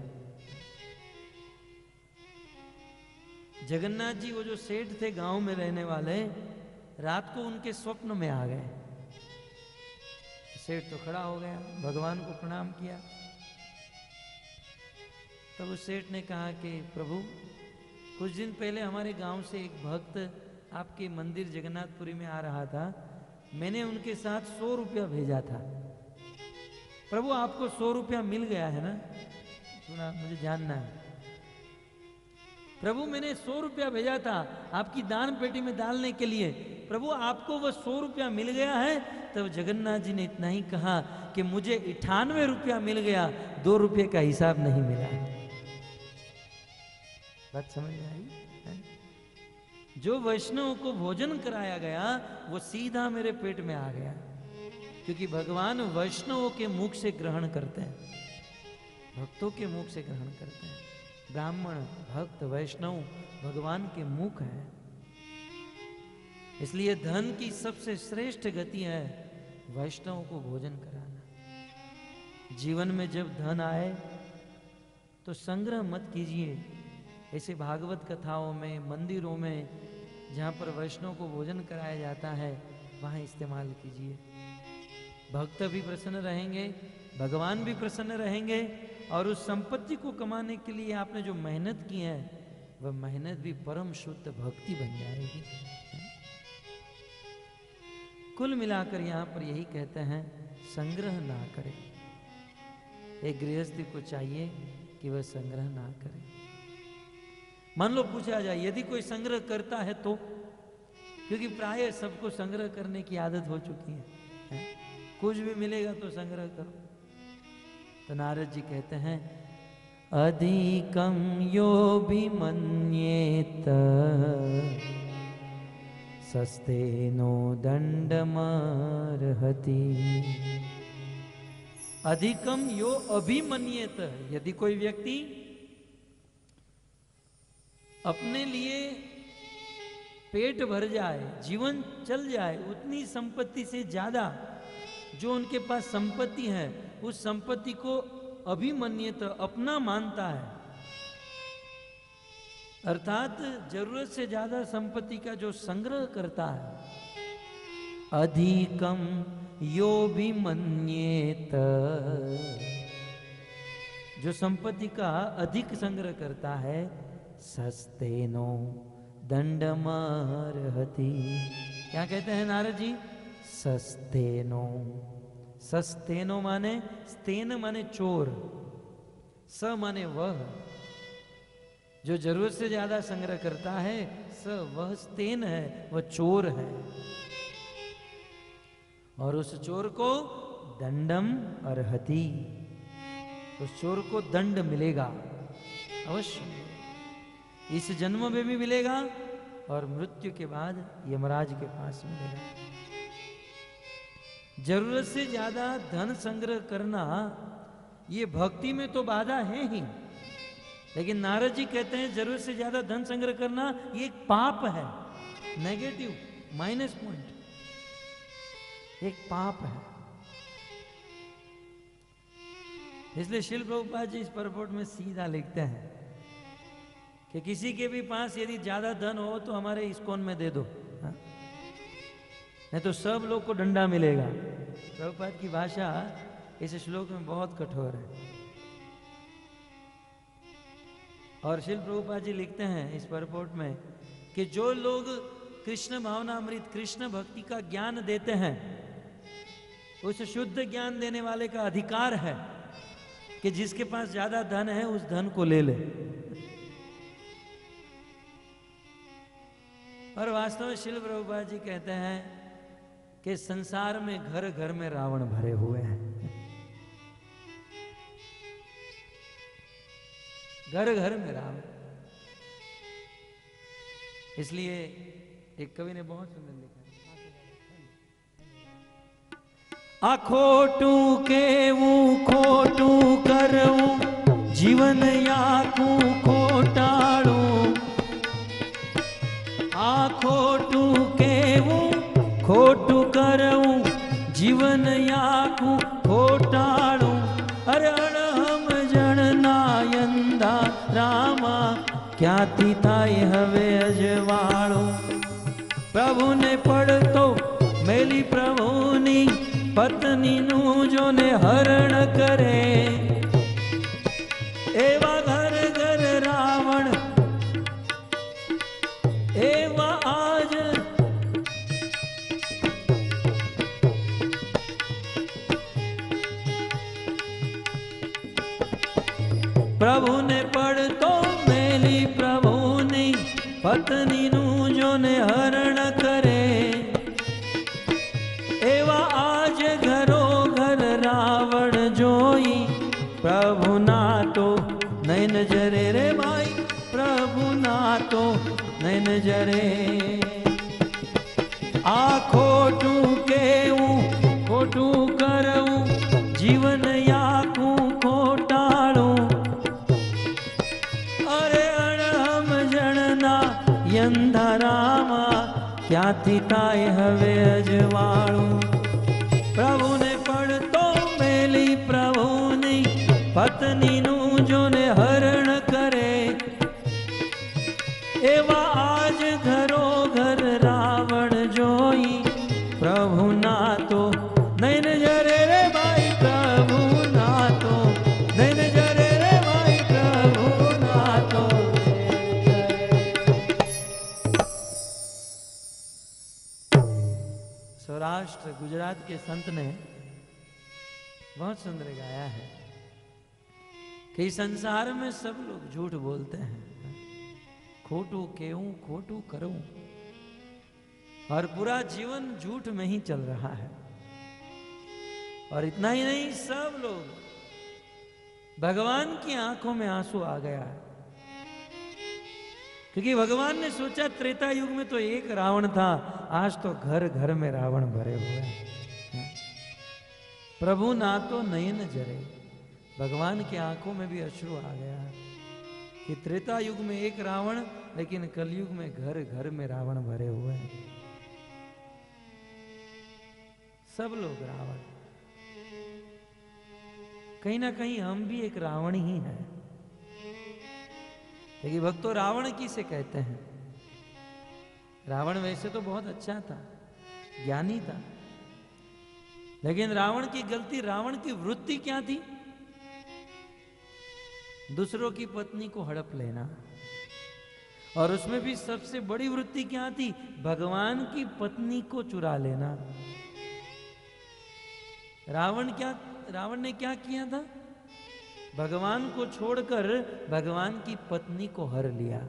जगन्नाथ जी वो जो सेठ थे गांव में रहने वाले, रात को उनके स्वप्न में आ गए। सेठ तो खड़ा हो गया, भगवान को प्रणाम किया। तब उस सेठ ने कहा कि प्रभु, कुछ दिन पहले हमारे गांव से एक भक्त आपके मंदिर जगन्नाथपुरी में आ रहा था, मैंने उनके साथ 100 रुपया भेजा था। प्रभु आपको 100 रुपया मिल गया है ना? सुना, मुझे जानना है। प्रभु मैंने 100 रुपया भेजा था आपकी दान पेटी में डालने के लिए, प्रभु आपको वह 100 रुपया मिल गया है? तब जगन्नाथ जी ने इतना ही कहा कि मुझे 98 रुपया मिल गया, 2 रुपये का हिसाब नहीं मिला। बात समझ में आई है? जो वैष्णव को भोजन कराया गया वो सीधा मेरे पेट में आ गया, क्योंकि भगवान वैष्णवों के मुख से ग्रहण करते हैं, भक्तों के मुख से ग्रहण करते हैं। ब्राह्मण, भक्त, वैष्णव भगवान के मुख है। इसलिए धन की सबसे श्रेष्ठ गति है वैष्णव को भोजन कराना। जीवन में जब धन आए तो संग्रह मत कीजिए। ऐसे भागवत कथाओं में, मंदिरों में जहाँ पर वैष्णव को भोजन कराया जाता है वहाँ इस्तेमाल कीजिए। भक्त भी प्रसन्न रहेंगे, भगवान भी प्रसन्न रहेंगे, और उस संपत्ति को कमाने के लिए आपने जो मेहनत की है वह मेहनत भी परम शुद्ध भक्ति बन जाएगी। कुल मिलाकर यहाँ पर यही कहते हैं, संग्रह ना करें। एक गृहस्थी को चाहिए कि वह संग्रह ना करे। मान लो पूछा जाए यदि कोई संग्रह करता है तो, क्योंकि प्राय सबको संग्रह करने की आदत हो चुकी है, कुछ भी मिलेगा तो संग्रह करो। तो नारद जी कहते हैं, अधिकम यो विमन्येत सस्तेनो दंडमार्हति। अधिकम यो अभिमन्येत, यदि कोई व्यक्ति अपने लिए पेट भर जाए, जीवन चल जाए, उतनी संपत्ति से ज्यादा जो उनके पास संपत्ति है उस संपत्ति को अभिमन्येत, अपना मानता है, अर्थात जरूरत से ज्यादा संपत्ति का जो संग्रह करता है। अधिकम यो विमन्येत, जो संपत्ति का अधिक संग्रह करता है, सस्तेनो दंडमार्हति। क्या कहते हैं नारद जी? सस्तेनो। सस्तेनो माने, स्तेन माने चोर, स माने वह। जो जरूरत से ज्यादा संग्रह करता है स वह स्तेन है, वह चोर है। और उस चोर को दंडम अर्हति, उस चोर को दंड मिलेगा अवश्य, इस जन्म में भी मिलेगा और मृत्यु के बाद यमराज के पास मिलेगा। जरूरत से ज्यादा धन संग्रह करना ये भक्ति में तो बाधा है ही, लेकिन नारद जी कहते हैं जरूरत से ज्यादा धन संग्रह करना ये एक पाप है, नेगेटिव, माइनस पॉइंट, एक पाप है। इसलिए शिल प्रभुपाद जी इस परपोर्ट में सीधा लिखते हैं कि किसी के भी पास यदि ज्यादा धन हो तो हमारे इस्कॉन में दे दो, हाँ? नहीं तो सब लोग को डंडा मिलेगा। प्रभुपाद की भाषा इस श्लोक में बहुत कठोर है। और शिल प्रभुपाद जी लिखते हैं इस परपोर्ट में कि जो लोग कृष्ण भावनामृत, कृष्ण भक्ति का ज्ञान देते हैं, उस शुद्ध ज्ञान देने वाले का अधिकार है कि जिसके पास ज्यादा धन है उस धन को ले ले। और वास्तव में शिल प्रभुपाद जी कहते हैं कि संसार में घर घर में रावण भरे हुए हैं, घर घर में रावण। इसलिए एक कवि ने बहुत सुंदर लिखा, आ खोटू केवू खोटू करूं जीवन याकू खोटाड़ू, आ खोटू केवू खोटू करूं जीवन याकू खोटाड़ू। अरे अणहम जणनायंदा रामा क्याथी थाय हवे अजवाळो। प्रभु ने पढ़तो मेली प्रभुनी पत्नी नु जो ने हरण करे, एवा घर घर रावण एवा आज प्रभु ने पढ़तो मेली प्रभुनी पत्नी नु जो ने हरण करे, एवा आज घरो घर रावण जोई। प्रभु ना तो नैन जरे रे भाई, प्रभु जरे आ खोटू केवूं खोटू करऊं जीवन याकूं खोटाळूं अरे अणहम जणना यंधारामा क्यांथी थाय हवे अजवाळूं प्रभुने पड़तो मेली प्रभुनी पत्नीનું જોને હરણ કરે એવા આજ ઘરો ઘર રાવણ જોઈ પ્રભુ ના તો નૈન જરે રે ભાઈ પ્રભુ ના તો નૈન જરે રે ભાઈ પ્રભુ ના તો सौराष्ट्र गुजरात के संत ने बहुत सुंदर गाया है कि संसार में सब लोग झूठ बोलते हैं, खोटू केऊं खोटू करूं, और पूरा जीवन झूठ में ही चल रहा है। और इतना ही नहीं, सब लोग, भगवान की आंखों में आंसू आ गया है, क्योंकि भगवान ने सोचा त्रेता युग में तो एक रावण था, आज तो घर घर में रावण भरे हुए हैं। प्रभु ना तो नयन जरे, भगवान की आंखों में भी अश्रु आ गया कि त्रेता युग में एक रावण, लेकिन कलयुग में घर घर में रावण भरे हुए हैं। सब लोग रावण, कहीं ना कहीं हम भी एक रावण ही हैं। लेकिन भक्तों, रावण किसे कहते हैं? रावण वैसे तो बहुत अच्छा था, ज्ञानी था, लेकिन रावण की गलती, रावण की वृत्ति क्या थी? दूसरों की पत्नी को हड़प लेना, और उसमें भी सबसे बड़ी वृत्ति क्या थी? भगवान की पत्नी को चुरा लेना। रावण ने क्या किया था? भगवान को छोड़कर भगवान की पत्नी को हर लिया।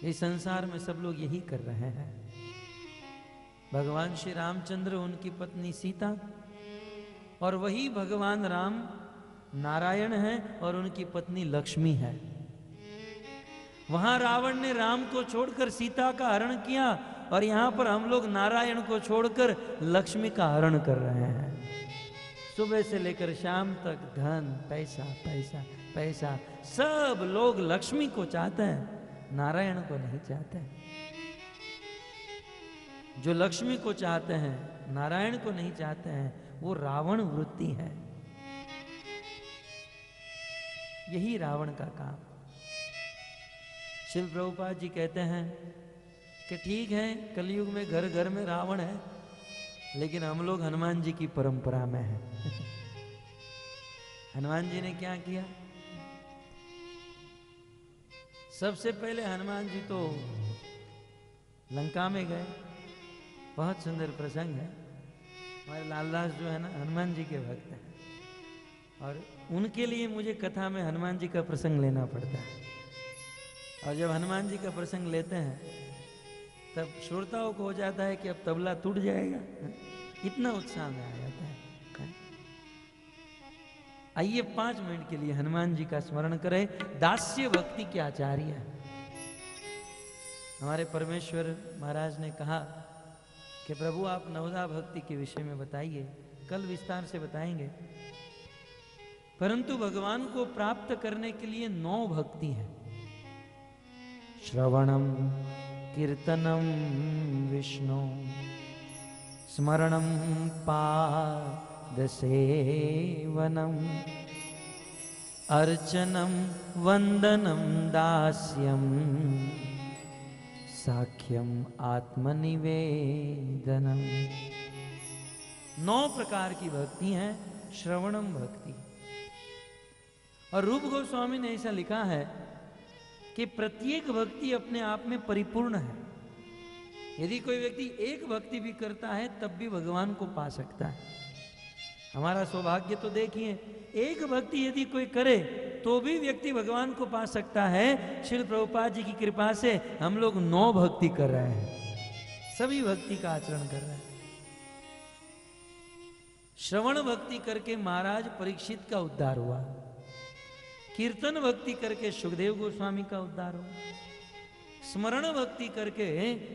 इस संसार में सब लोग यही कर रहे हैं। भगवान श्री रामचंद्र, उनकी पत्नी सीता, और वही भगवान राम नारायण हैं और उनकी पत्नी लक्ष्मी है। वहां रावण ने राम को छोड़कर सीता का हरण किया, और यहां पर हम लोग नारायण को छोड़कर लक्ष्मी का हरण कर रहे हैं। सुबह से लेकर शाम तक धन, पैसा पैसा पैसा, सब लोग लक्ष्मी को चाहते हैं, नारायण को नहीं चाहते। जो लक्ष्मी को चाहते हैं, नारायण को नहीं चाहते हैं, वो रावण वृत्ति है। यही रावण का काम। श्रील प्रभुपाद जी कहते हैं कि ठीक है, कलयुग में घर घर में रावण है, लेकिन हम लोग हनुमान जी की परंपरा में हैं। हनुमान जी ने क्या किया? सबसे पहले हनुमान जी तो लंका में गए। बहुत सुंदर प्रसंग है। हमारे लालदास जो है ना, हनुमान जी के भक्त हैं, और उनके लिए मुझे कथा में हनुमान जी का प्रसंग लेना पड़ता है। और जब हनुमान जी का प्रसंग लेते हैं तब श्रोताओं को हो जाता है कि अब तबला टूट जाएगा, इतना उत्साह में आ जाता है। आइए 5 मिनट के लिए हनुमान जी का स्मरण करें। दास्य भक्ति के आचार्य हमारे परमेश्वर महाराज ने कहा कि प्रभु आप नवदा भक्ति के विषय में बताइए, कल विस्तार से बताएंगे। परंतु भगवान को प्राप्त करने के लिए 9 भक्ति हैं। श्रवणम कीर्तनम विष्णु, स्मरणम पादसेवनम, अर्चनम वंदनम दास्यम, साख्यम आत्मनिवेदनम। 9 प्रकार की भक्ति हैं। श्रवणम भक्ति, और रूप गोस्वामी ने ऐसा लिखा है कि प्रत्येक भक्ति अपने आप में परिपूर्ण है। यदि कोई व्यक्ति एक भक्ति भी करता है तब भी भगवान को पा सकता है। हमारा सौभाग्य तो देखिए, एक भक्ति यदि कोई करे तो भी व्यक्ति भगवान को पा सकता है। श्रील प्रभुपाद जी की कृपा से हम लोग 9 भक्ति कर रहे हैं, सभी भक्ति का आचरण कर रहे हैं। श्रवण भक्ति करके महाराज परीक्षित का उद्धार हुआ। कीर्तन भक्ति करके सुखदेव गोस्वामी का उद्धार हुआ, स्मरण भक्ति करके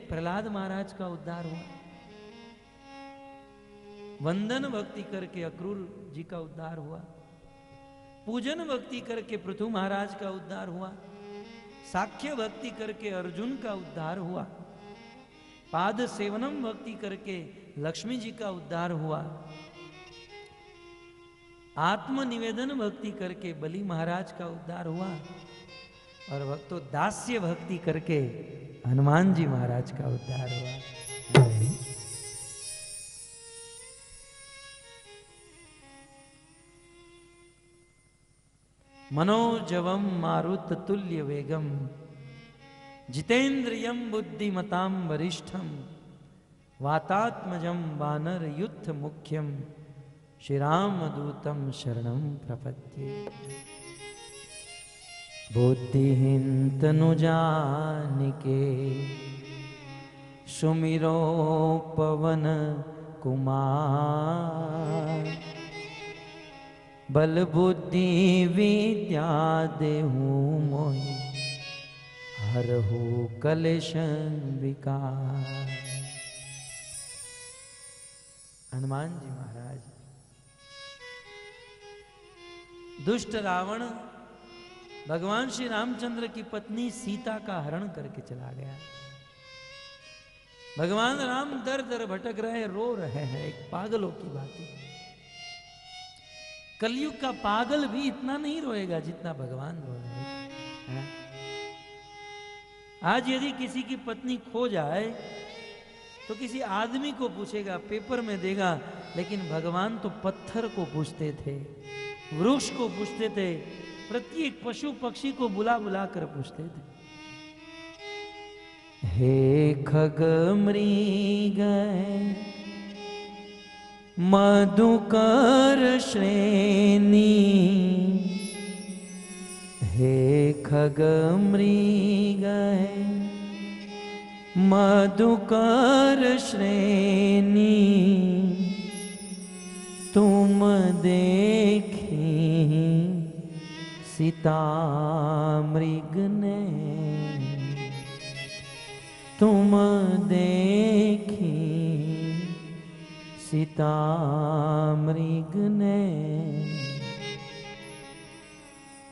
प्रहलाद महाराज का उद्धार हुआ, वंदन भक्ति करके अक्रूर जी का उद्धार हुआ, पूजन भक्ति करके पृथु महाराज का उद्धार हुआ, साख्य भक्ति करके अर्जुन का उद्धार हुआ, पाद सेवनम भक्ति करके लक्ष्मी जी का उद्धार हुआ, आत्मनिवेदन भक्ति करके बलि महाराज का उद्धार हुआ, और भक्तों दास्य भक्ति करके हनुमान जी महाराज का उद्धार हुआ। मनोजवम मारुत तुल्य वेगम जितेन्द्रियम बुद्धिमताम वरिष्ठम वातात्मजम वानर युद्ध मुख्यम श्री राम दूतम शरणम प्रपद्ये। बुद्धिहीन तनु जानिके सुमिरो पवन कुमार बल बुद्धि विद्या देहु मोहि हरहु कलेश विकार। हनुमान जी महाराज दुष्ट रावण भगवान श्री रामचंद्र की पत्नी सीता का हरण करके चला गया। भगवान राम दर दर भटक रहे, रो रहे हैं, एक पागलों की बात है। कलयुग का पागल भी इतना नहीं रोएगा जितना भगवान रो रहे हैं। आज यदि किसी की पत्नी खो जाए तो किसी आदमी को पूछेगा, पेपर में देगा, लेकिन भगवान तो पत्थर को पूछते थे, वृक्ष को पूछते थे, प्रत्येक पशु पक्षी को बुला बुला कर पूछते थे। हे खग मृग मधुकर श्रेणी, हे खग मृग मधुकर श्रेणी, तुम देखी सीता मृग ने, तुम देखी सीता मृग ने।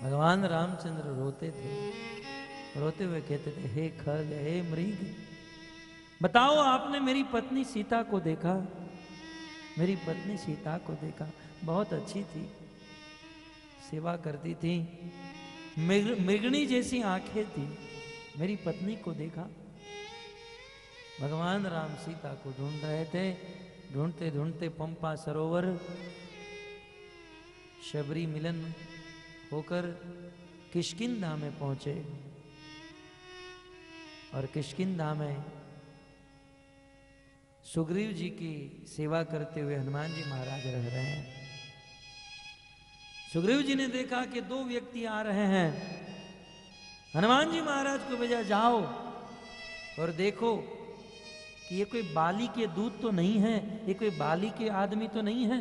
भगवान रामचंद्र रोते थे, रोते हुए कहते थे, हे खग, हे मृग, बताओ आपने मेरी पत्नी सीता को देखा? मेरी पत्नी सीता को देखा, बहुत अच्छी थी, सेवा करती थी, मृगनी जैसी आंखें थी, मेरी पत्नी को देखा? भगवान राम सीता को ढूंढ रहे थे, ढूंढते ढूंढते पंपा सरोवर शबरी मिलन होकर किष्किंधा में पहुंचे, और किष्किंधा में सुग्रीव जी की सेवा करते हुए हनुमान जी महाराज रह रहे हैं। सुग्रीव जी ने देखा कि दो व्यक्ति आ रहे हैं। हनुमान जी महाराज को भेजा, जाओ और देखो कि ये कोई बाली के दूत तो नहीं है, ये कोई बाली के आदमी तो नहीं है।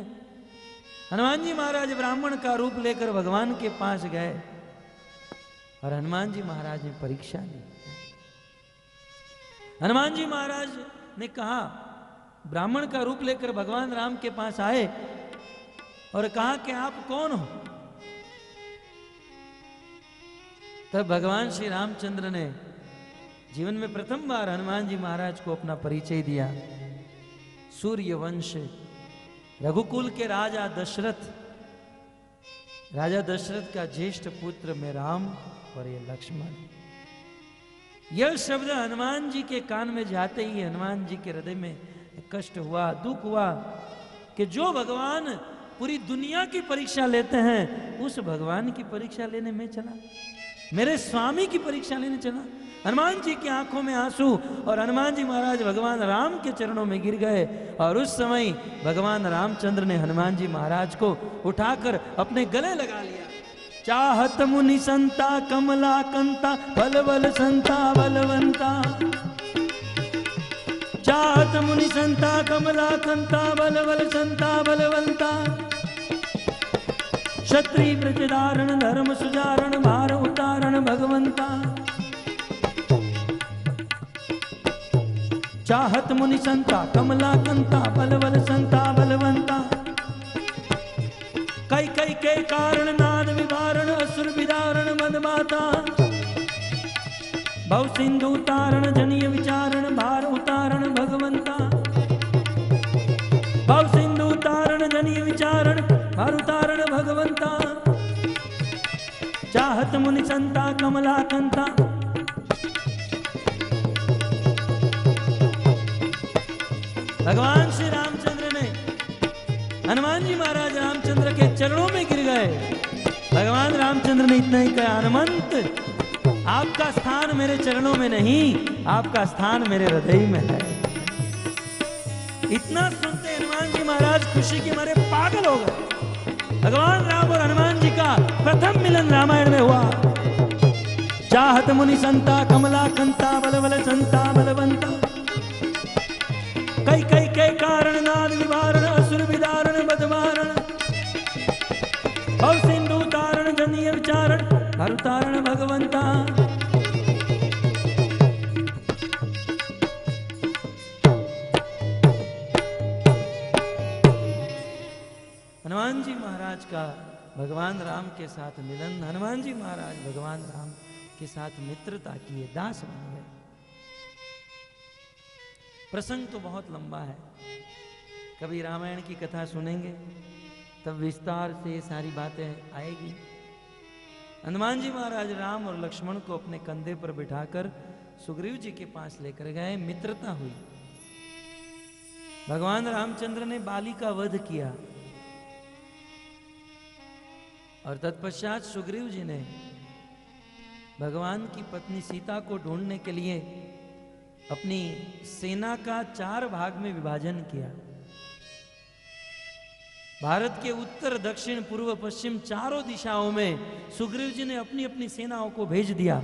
हनुमान जी महाराज ब्राह्मण का रूप लेकर भगवान के पास गए, और हनुमान जी महाराज ने परीक्षा ली। हनुमान जी महाराज ने कहा, ब्राह्मण का रूप लेकर भगवान राम के पास आए और कहा कि आप कौन हो? तब भगवान श्री रामचंद्र ने जीवन में प्रथम बार हनुमान जी महाराज को अपना परिचय दिया। सूर्य वंश, रघुकुल के राजा दशरथ, राजा दशरथ का ज्येष्ठ पुत्र में राम और ये लक्ष्मण। यह शब्द हनुमान जी के कान में जाते ही हनुमान जी के हृदय में कष्ट हुआ, दुख हुआ कि जो भगवान पूरी दुनिया की परीक्षा लेते हैं, उस भगवान की परीक्षा लेने में चला, मेरे स्वामी की परीक्षा लेने चला। हनुमान जी की आंखों में आंसू, और हनुमान जी महाराज भगवान राम के चरणों में गिर गए। और उस समय भगवान रामचंद्र ने हनुमान जी महाराज को उठाकर अपने गले लगा लिया। चाहत मुनि संता कमला कंता, बल बल संता बलवंता, चाहत मुनि संता कमला कंता, बल बल संता बलवंता, क्षत्रिय ब्रज धारण धर्म सुजारण भार उतारण भगवंता। चाहत मुनि संता कमला कंता बल बल संता बलवंता। कई कई के कारण नाद विवारण असुर विदारण मदमाता। भव सिंधु उतारण जनीय विचारण भार उतारण भगवंता। भव सिंधु उतारण जनीय विचारण भार उतारण भगवंता। चाहत मुनि संता कमला कंता। भगवान श्री रामचंद्र ने, हनुमान जी महाराज रामचंद्र के चरणों में गिर गए। भगवान रामचंद्र ने इतना ही कहा, हनुमंत आपका स्थान मेरे चरणों में नहीं, आपका स्थान मेरे हृदय में है। इतना सुनते हनुमान जी महाराज खुशी के मारे पागल हो गए। भगवान राम और हनुमान जी का प्रथम मिलन रामायण में हुआ। चाहत मुनि संता कमला कंता बल बल संता बलवंता। कई कई के कारण नाद विवारण असुर विदारण बदमारण। भव सिंधु तारण जनीय विचारण हर तारण भगवंता। हनुमान जी महाराज का भगवान राम के साथ मिलन, हनुमान जी महाराज भगवान राम के साथ मित्रता किए, दास बन गए। प्रसंग तो बहुत लंबा है, कभी रामायण की कथा सुनेंगे तब विस्तार से ये सारी बातें आएगी। हनुमान जी महाराज राम और लक्ष्मण को अपने कंधे पर बिठाकर सुग्रीव जी के पास लेकर गए, मित्रता हुई। भगवान रामचंद्र ने बाली का वध किया और तत्पश्चात सुग्रीव जी ने भगवान की पत्नी सीता को ढूंढने के लिए अपनी सेना का 4 भाग में विभाजन किया। भारत के उत्तर दक्षिण पूर्व पश्चिम चारों दिशाओं में सुग्रीव जी ने अपनी अपनी सेनाओं को भेज दिया।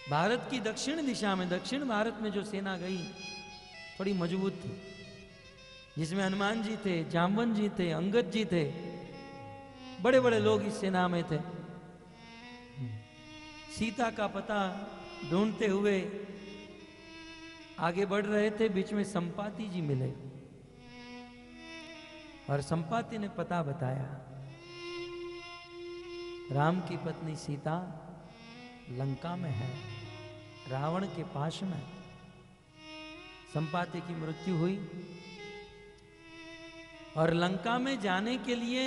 भारत की दक्षिण दिशा में, दक्षिण भारत में जो सेना गई थोड़ी मजबूत थी, जिसमें हनुमान जी थे, जामवन जी थे, अंगद जी थे, बड़े बड़े लोग इस सेना में थे। सीता का पता ढूंढते हुए आगे बढ़ रहे थे, बीच में संपाति जी मिले और संपाति ने पता बताया, राम की पत्नी सीता लंका में है, रावण के पास में। संपाति की मृत्यु हुई और लंका में जाने के लिए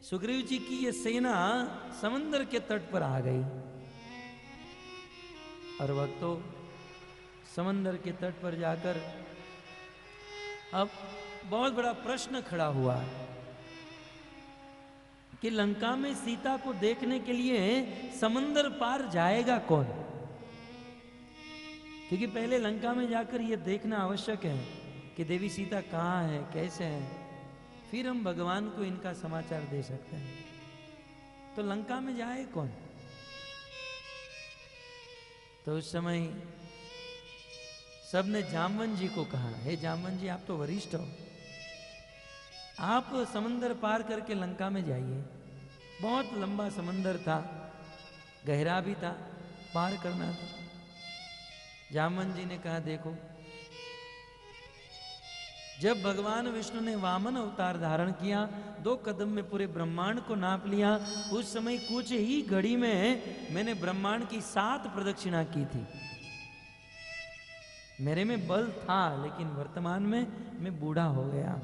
सुग्रीव जी की यह सेना समंदर के तट पर आ गई। और भक्तों, समंदर के तट पर जाकर अब बहुत बड़ा प्रश्न खड़ा हुआ कि लंका में सीता को देखने के लिए समंदर पार जाएगा कौन? क्योंकि पहले लंका में जाकर यह देखना आवश्यक है कि देवी सीता कहाँ है, कैसे है, फिर हम भगवान को इनका समाचार दे सकते हैं। तो लंका में जाए कौन? तो उस समय सबने जामवन जी को कहा, हे जामवन जी, आप तो वरिष्ठ हो, आप समंदर पार करके लंका में जाइए। बहुत लंबा समंदर था, गहरा भी था, पार करना था। जामवन जी ने कहा, देखो, जब भगवान विष्णु ने वामन अवतार धारण किया, 2 कदम में पूरे ब्रह्मांड को नाप लिया, उस समय कुछ ही घड़ी में मैंने ब्रह्मांड की 7 प्रदक्षिणा की थी। मेरे में बल था, लेकिन वर्तमान में मैं बूढ़ा हो गया,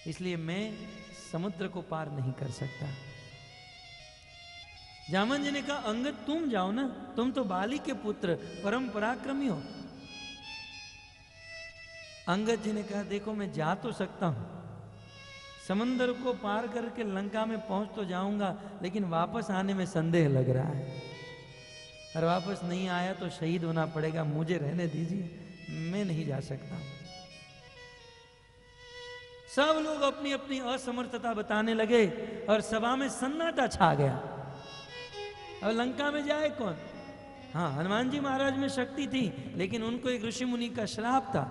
इसलिए मैं समुद्र को पार नहीं कर सकता। जामवन जी ने कहा, अंगद तुम जाओ ना, तुम तो बाली के पुत्र, परम पराक्रमी हो। अंगद जी ने कहा, देखो मैं जा तो सकता हूं, समंदर को पार करके लंका में पहुंच तो जाऊंगा, लेकिन वापस आने में संदेह लग रहा है, और वापस नहीं आया तो शहीद होना पड़ेगा, मुझे रहने दीजिए, मैं नहीं जा सकता। सब लोग अपनी अपनी असमर्थता बताने लगे और सभा में सन्नाटा छा गया। अब लंका में जाए कौन? हाँ, हनुमान जी महाराज में शक्ति थी, लेकिन उनको एक ऋषि मुनि का श्राप था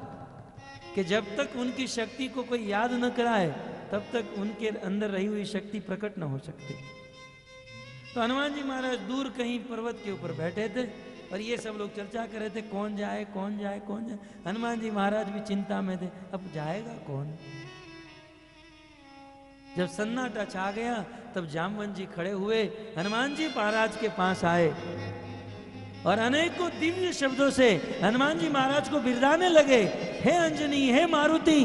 कि जब तक उनकी शक्ति को कोई याद न कराए तब तक उनके अंदर रही हुई शक्ति प्रकट न हो सकती। तो हनुमान जी महाराज दूर कहीं पर्वत के ऊपर बैठे थे और ये सब लोग चर्चा कर रहे थे कौन जाए कौन जाए कौन जाए। हनुमान जी महाराज भी चिंता में थे, अब जाएगा कौन। जब सन्नाटा छा गया तब जामवंत जी खड़े हुए, हनुमान जी महाराज के पास आए और अनेकों दिव्य शब्दों से हनुमान जी महाराज को बिरदाने लगे, हे अंजनी, हे मारुति,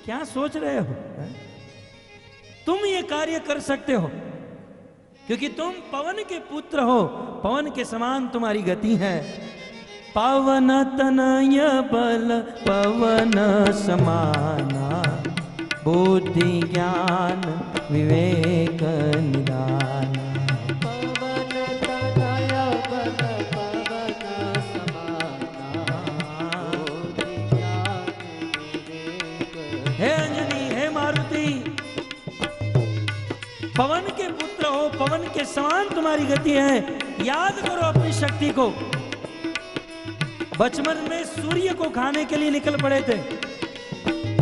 क्या सोच रहे हो? तुम ये कार्य कर सकते हो क्योंकि तुम पवन के पुत्र हो, पवन के समान तुम्हारी गति है। पवन तनय बल पवन समाना, बुद्धि ज्ञान विवेक निदान। पवन तनय बल पवन समाना, बुद्धि ज्ञान विवेक। हे अंजनी, हे मारुति, पवन के पुत्र हो, पवन के समान तुम्हारी गति है। याद करो अपनी शक्ति को। बचपन में सूर्य को खाने के लिए निकल पड़े थे,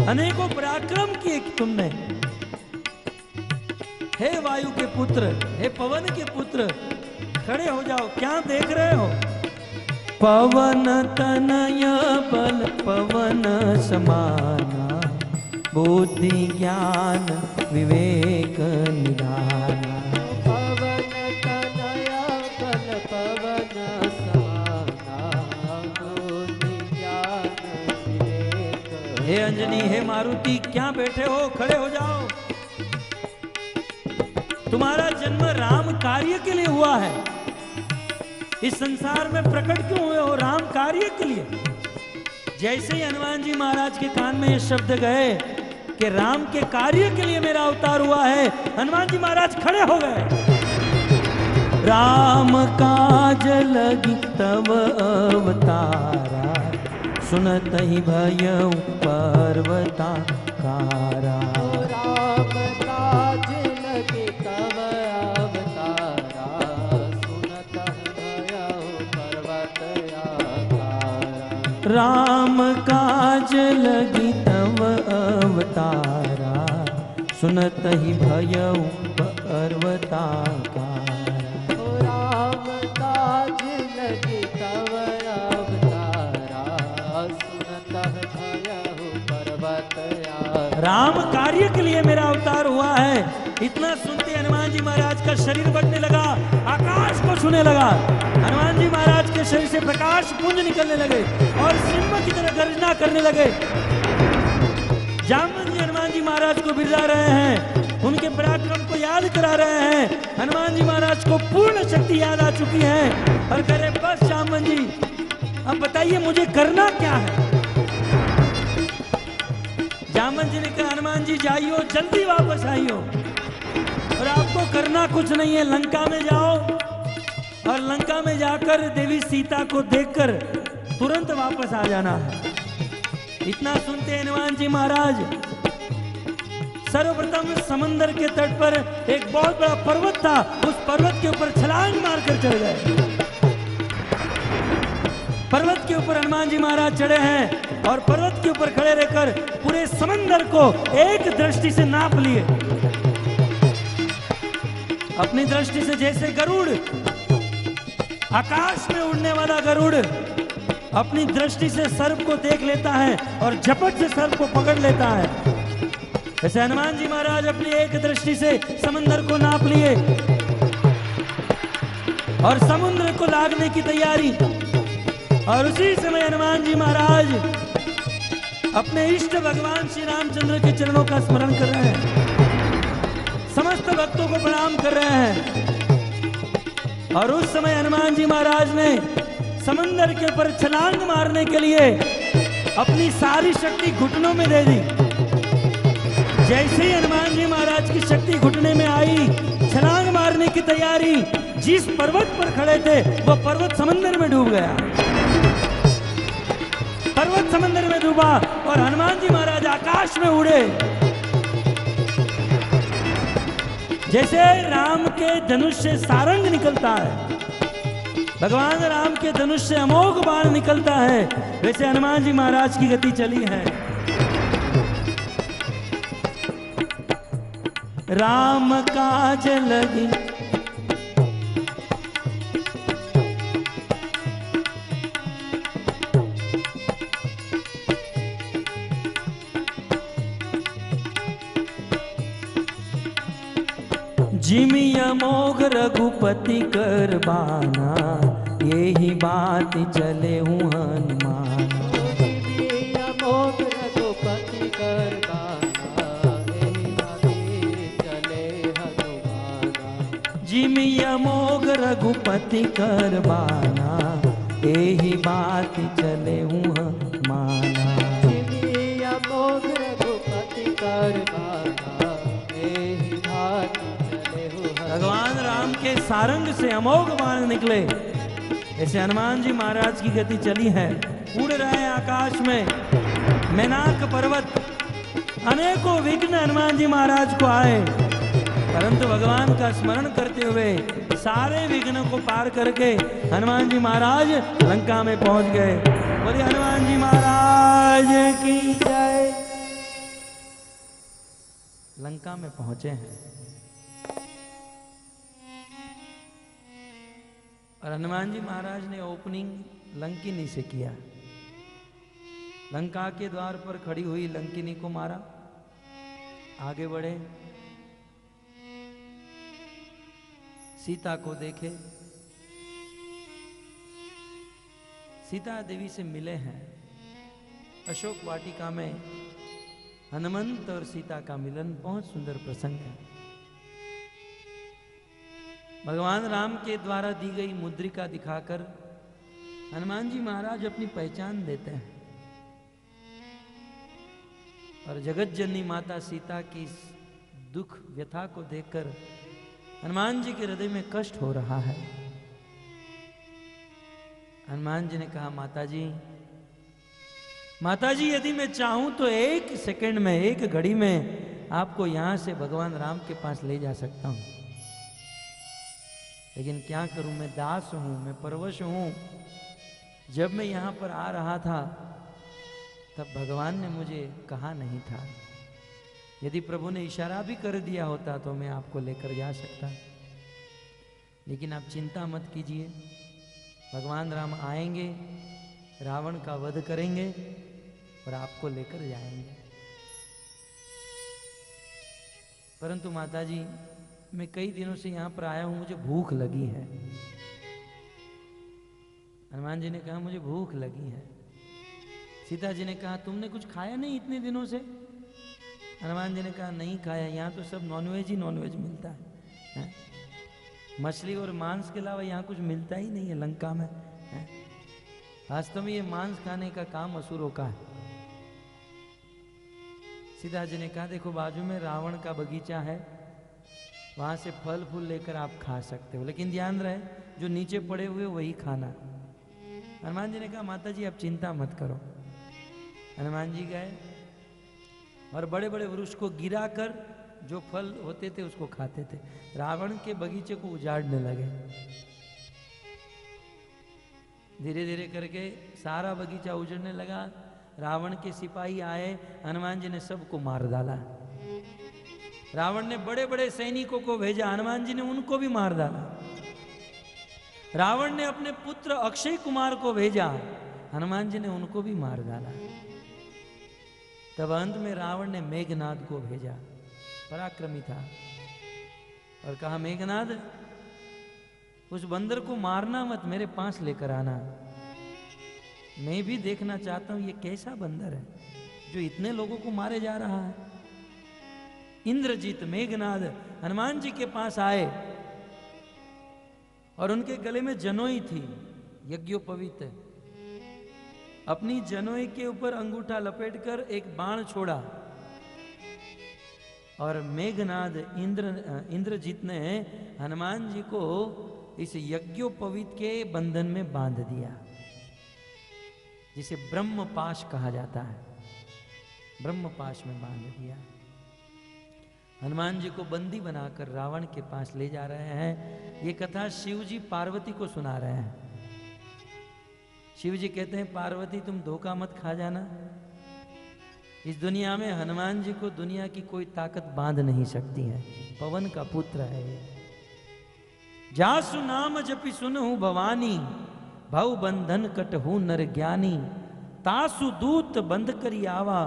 अनेकों पराक्रम किए तुमने। हे वायु के पुत्र, हे पवन के पुत्र, खड़े हो जाओ, क्या देख रहे हो? पवन तनय बल पवन समाना, बुद्धि ज्ञान विवेक निदाना। पवन तनय बल पवन समाना, बुद्धि ज्ञान विवेक। हे अंजनी, हे मारुति, क्या बैठे हो? खड़े हो जाओ। तुम्हारा जन्म राम कार्य के लिए हुआ है। इस संसार में प्रकट क्यों हुए हो? राम कार्य के लिए। जैसे ही हनुमान जी महाराज के कान में ये शब्द गए कि राम के कार्य के लिए मेरा अवतार हुआ है, हनुमान जी महाराज खड़े हो गए। राम काज लगी तब अवतारा, सुनत ही भयउ पर्वताकारा। राम काज लगी तब अवतारा, सुनत भयउ पर्वताकारा। राम काज लगी तब अवतारा, सुनत ही भयउ पर्वताकारा। राम काज लगी तब अवतारा, सुनत भयउ पर्वताकारा। राम कार्य के लिए मेरा अवतार हुआ है। इतना सुनते हनुमान जी महाराज का शरीर बढ़ने लगा, आकाश को छूने लगा। हनुमान जी महाराज के शरीर से प्रकाश पुंज निकलने लगे और सिंह की तरह गर्जना करने लगे। जामवंत जी हनुमान जी महाराज को बिरदा रहे हैं, उनके पराक्रम को याद करा रहे हैं। हनुमान जी महाराज को पूर्ण शक्ति याद आ चुकी है और कह रहे बस जामवंत जी, अब बताइए मुझे करना क्या है? जामवंत जी ने कहा हनुमान जी जाइयो, जल्दी वापस आइयो और आपको करना कुछ नहीं है, लंका में जाओ और लंका में जाकर देवी सीता को देखकर तुरंत वापस आ जाना है। इतना सुनते हनुमान जी महाराज सर्वप्रथम समंदर के तट पर एक बहुत बड़ा पर्वत था, उस पर्वत के ऊपर छलांग मारकर चढ़ गए। पर्वत के ऊपर हनुमान जी महाराज चढ़े हैं और पर्वत के ऊपर खड़े रहकर पूरे समंदर को एक दृष्टि से नाप लिए। अपनी दृष्टि से जैसे गरुड़, आकाश में उड़ने वाला गरुड़ अपनी दृष्टि से सर्प को देख लेता है और झपट से सर्प को पकड़ लेता है, ऐसे हनुमान जी महाराज अपनी एक दृष्टि से समंदर को नाप लिए और समुद्र को लागने की तैयारी। और उसी समय हनुमान जी महाराज अपने इष्ट भगवान श्री रामचंद्र के चरणों का स्मरण कर रहे हैं, समस्त भक्तों को प्रणाम कर रहे हैं। और उस समय हनुमान जी महाराज ने समंदर के ऊपर छलांग मारने के लिए अपनी सारी शक्ति घुटनों में दे दी। जैसे ही हनुमान जी महाराज की शक्ति घुटने में आई, छलांग मारने की तैयारी, जिस पर्वत पर खड़े थे वह पर्वत समंदर में डूब गया। पर्वत समंदर में डूबा और हनुमान जी महाराज आकाश में उड़े। जैसे राम के धनुष से सारंग निकलता है, भगवान राम के धनुष से अमोघ बाण निकलता है, वैसे हनुमान जी महाराज की गति चली है। राम काज लगी जिमि अमोघ रघुपति कर बाना, यही बात चले हूँ हनुमान। अमोघ रघुपति कर बाना, यही बात चले हनुमाना। जिमि अमोघ रघुपति कर बाना, यही बात चले हूँ हनुमाना। जिमि अमोघ रघुपति कर बाना, यही बात चले हूँ। भगवान राम के सारंग से अमोघ बाण निकले, ऐसे हनुमान जी महाराज की गति चली है। उड़ रहे आकाश में मैनाक पर्वत, अनेकों विघ्न हनुमान जी महाराज को आए, परंतु भगवान का स्मरण करते हुए सारे विघ्नों को पार करके हनुमान जी महाराज लंका में पहुंच गए। बोलिए हनुमान जी महाराज की जय। लंका में पहुंचे हैं और हनुमान जी महाराज ने ओपनिंग लंकिनी से किया। लंका के द्वार पर खड़ी हुई लंकिनी को मारा, आगे बढ़े, सीता को देखे, सीता देवी से मिले हैं। अशोक वाटिका में हनुमंत और सीता का मिलन बहुत सुंदर प्रसंग है। भगवान राम के द्वारा दी गई मुद्रिका दिखाकर हनुमान जी महाराज अपनी पहचान देते हैं और जगत जननी माता सीता की इस दुख व्यथा को देखकर हनुमान जी के हृदय में कष्ट हो रहा है। हनुमान जी ने कहा, माता जी यदि मैं चाहूं तो एक सेकंड में, एक घड़ी में आपको यहां से भगवान राम के पास ले जा सकता हूं, लेकिन क्या करूं, मैं दास हूं, मैं परवश हूं। जब मैं यहां पर आ रहा था तब भगवान ने मुझे कहा नहीं था। यदि प्रभु ने इशारा भी कर दिया होता तो मैं आपको लेकर जा सकता, लेकिन आप चिंता मत कीजिए, भगवान राम आएंगे, रावण का वध करेंगे और आपको लेकर जाएंगे। परंतु माताजी, मैं कई दिनों से यहां पर आया हूं, मुझे भूख लगी है। हनुमान जी ने कहा, मुझे भूख लगी है। सीता जी ने कहा, तुमने कुछ खाया नहीं इतने दिनों से? हनुमान जी ने कहा, नहीं खाया, यहाँ तो सब नॉनवेज ही नॉनवेज मिलता है। मछली और मांस के अलावा यहाँ कुछ मिलता ही नहीं है लंका में। वास्तव में ये मांस खाने का काम असुरों का है। सीता जी ने कहा, देखो बाजू में रावण का बगीचा है, वहां से फल फूल लेकर आप खा सकते हो, लेकिन ध्यान रहे जो नीचे पड़े हुए वही खाना। हनुमान जी ने कहा, माता जी आप चिंता मत करो। हनुमान जी गए और बड़े बड़े वृक्ष को गिराकर जो फल होते थे उसको खाते थे। रावण के बगीचे को उजाड़ने लगे। धीरे धीरे करके सारा बगीचा उजड़ने लगा। रावण के सिपाही आए, हनुमान जी ने सबको मार डाला। रावण ने बड़े बड़े सैनिकों को भेजा, हनुमान जी ने उनको भी मार डाला। रावण ने अपने पुत्र अक्षय कुमार को भेजा, हनुमान जी ने उनको भी मार डाला। तब अंत में रावण ने मेघनाद को भेजा, पराक्रमी था, और कहा, मेघनाद उस बंदर को मारना मत, मेरे पास लेकर आना, मैं भी देखना चाहता हूं ये कैसा बंदर है जो इतने लोगों को मारे जा रहा है। इंद्रजीत मेघनाद हनुमान जी के पास आए और उनके गले में जनोई थी, यज्ञोपवीत। अपनी जनोई के ऊपर अंगूठा लपेटकर एक बाण छोड़ा और मेघनाद इंद्रजीत ने हनुमान जी को इस यज्ञोपवीत के बंधन में बांध दिया, जिसे ब्रह्मपाश कहा जाता है। ब्रह्मपाश में बांध दिया। हनुमान जी को बंदी बनाकर रावण के पास ले जा रहे हैं। ये कथा शिव जी पार्वती को सुना रहे हैं। शिव जी कहते हैं पार्वती तुम धोखा मत खा जाना, इस दुनिया में हनुमान जी को दुनिया की कोई ताकत बांध नहीं सकती है, पवन का पुत्र है ये। जासु नाम जपि सुनहु भवानी, भव बंधन कटहु नर ज्ञानी, तासु दूत बंध करी आवा,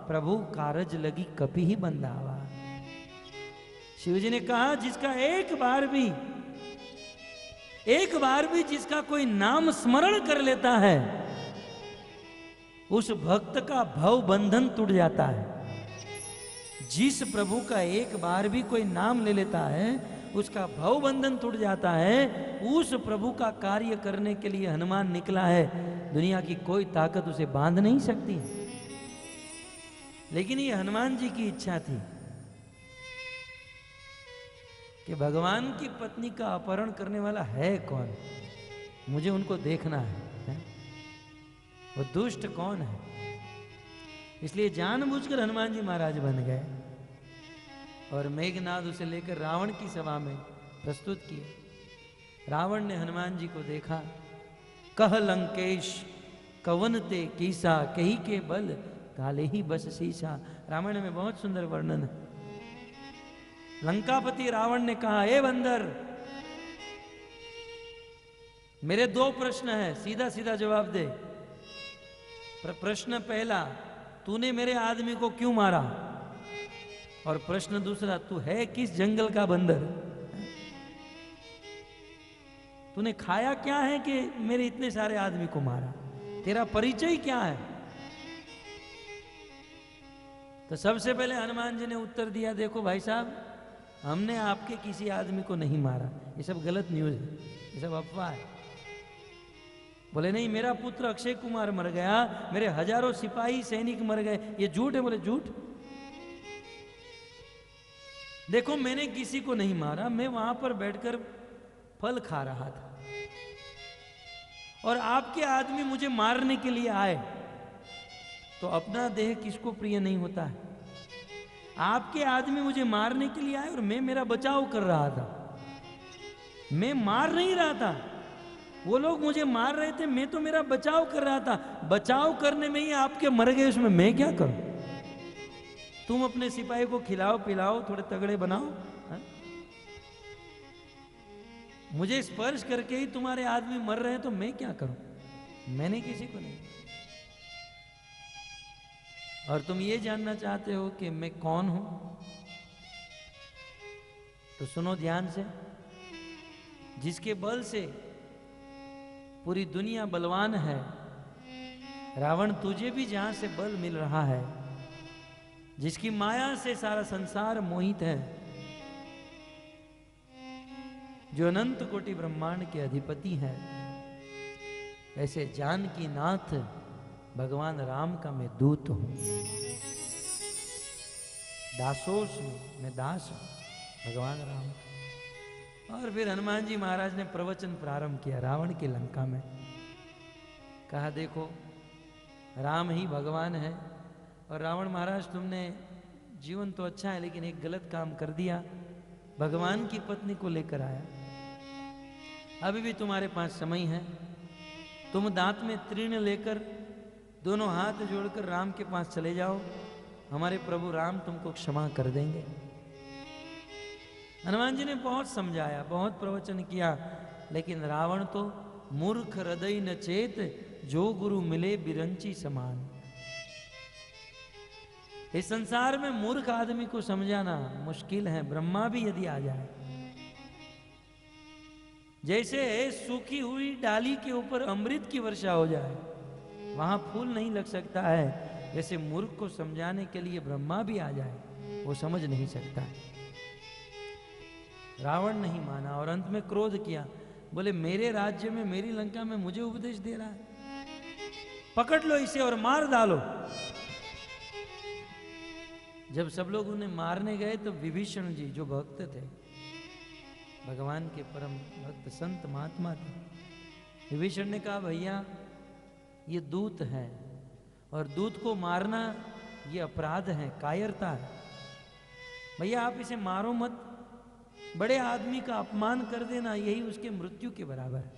प्रभु कारज लगी कपि ही बंधावा। शिव जी ने कहा जिसका एक बार भी जिसका कोई नाम स्मरण कर लेता है, उस भक्त का भव बंधन टूट जाता है। जिस प्रभु का एक बार भी कोई नाम ले लेता है, उसका भव बंधन टूट जाता है। उस प्रभु का कार्य करने के लिए हनुमान निकला है, दुनिया की कोई ताकत उसे बांध नहीं सकती। लेकिन ये हनुमान जी की इच्छा थी कि भगवान की पत्नी का अपहरण करने वाला है कौन, मुझे उनको देखना है, वो दुष्ट कौन है। इसलिए जानबूझकर हनुमान जी महाराज बन गए और मेघनाद उसे लेकर रावण की सभा में प्रस्तुत किए। रावण ने हनुमान जी को देखा, कह लंकेश कवन ते कीसा, कही के बल काले ही बस शीशा। रामायण में बहुत सुंदर वर्णन है। लंकापति रावण ने कहा, ए बंदर, मेरे दो प्रश्न है, सीधा सीधा जवाब दे। प्रश्न पहला, तूने मेरे आदमी को क्यों मारा? और प्रश्न दूसरा, तू है किस जंगल का बंदर? तूने खाया क्या है कि मेरे इतने सारे आदमी को मारा? तेरा परिचय क्या है? तो सबसे पहले हनुमान जी ने उत्तर दिया, देखो भाई साहब, हमने आपके किसी आदमी को नहीं मारा, ये सब गलत न्यूज है, ये सब अफवाह है। बोले नहीं, मेरा पुत्र अक्षय कुमार मर गया, मेरे हजारों सिपाही सैनिक मर गए, ये झूठ है। बोले झूठ? देखो मैंने किसी को नहीं मारा, मैं वहां पर बैठकर फल खा रहा था और आपके आदमी मुझे मारने के लिए आए। तो अपना देह किसको प्रिय नहीं होता है? आपके आदमी मुझे मारने के लिए आए और मैं मेरा बचाव कर रहा था, मैं मार नहीं रहा था। वो लोग मुझे मार रहे थे, मैं तो मेरा बचाव कर रहा था। बचाव करने में ही आपके मर गए, उसमें मैं क्या करूं? तुम अपने सिपाही को खिलाओ पिलाओ, थोड़े तगड़े बनाओ, हा? मुझे स्पर्श करके ही तुम्हारे आदमी मर रहे हैं तो मैं क्या करूं? मैंने किसी को नहीं। और तुम ये जानना चाहते हो कि मैं कौन हूं? तो सुनो ध्यान से। जिसके बल से पूरी दुनिया बलवान है, रावण तुझे भी जहां से बल मिल रहा है, जिसकी माया से सारा संसार मोहित है, जो अनंत कोटि ब्रह्मांड के अधिपति हैं, ऐसे जानकी नाथ भगवान राम का मैं दूत हूं। दासोस हूं, मैं दास हूं भगवान राम। और फिर हनुमान जी महाराज ने प्रवचन प्रारंभ किया रावण की लंका में। कहा देखो, राम ही भगवान है और रावण महाराज तुमने जीवन तो अच्छा है लेकिन एक गलत काम कर दिया, भगवान की पत्नी को लेकर आया। अभी भी तुम्हारे पास समय है, तुम दांत में तृण लेकर दोनों हाथ जोड़कर राम के पास चले जाओ, हमारे प्रभु राम तुमको क्षमा कर देंगे। हनुमान जी ने बहुत समझाया, बहुत प्रवचन किया, लेकिन रावण तो मूर्ख हृदय न चेत, जो गुरु मिले बिरंची समान। इस संसार में मूर्ख आदमी को समझाना मुश्किल है, ब्रह्मा भी यदि आ जाए। जैसे सूखी हुई डाली के ऊपर अमृत की वर्षा हो जाए, वहां फूल नहीं लग सकता है, वैसे मूर्ख को समझाने के लिए ब्रह्मा भी आ जाए, वो समझ नहीं सकता है। रावण नहीं माना और अंत में क्रोध किया, बोले मेरे राज्य में, मेरी लंका में मुझे उपदेश दे रहा है, पकड़ लो इसे और मार डालो। जब सब लोग उन्हें मारने गए तो विभीषण जी जो भक्त थे, भगवान के परम भक्त संत महात्मा थे, विभीषण ने कहा भैया ये दूत है और दूत को मारना ये अपराध है, कायरता है, भैया आप इसे मारो मत, बड़े आदमी का अपमान कर देना यही उसके मृत्यु के बराबर है।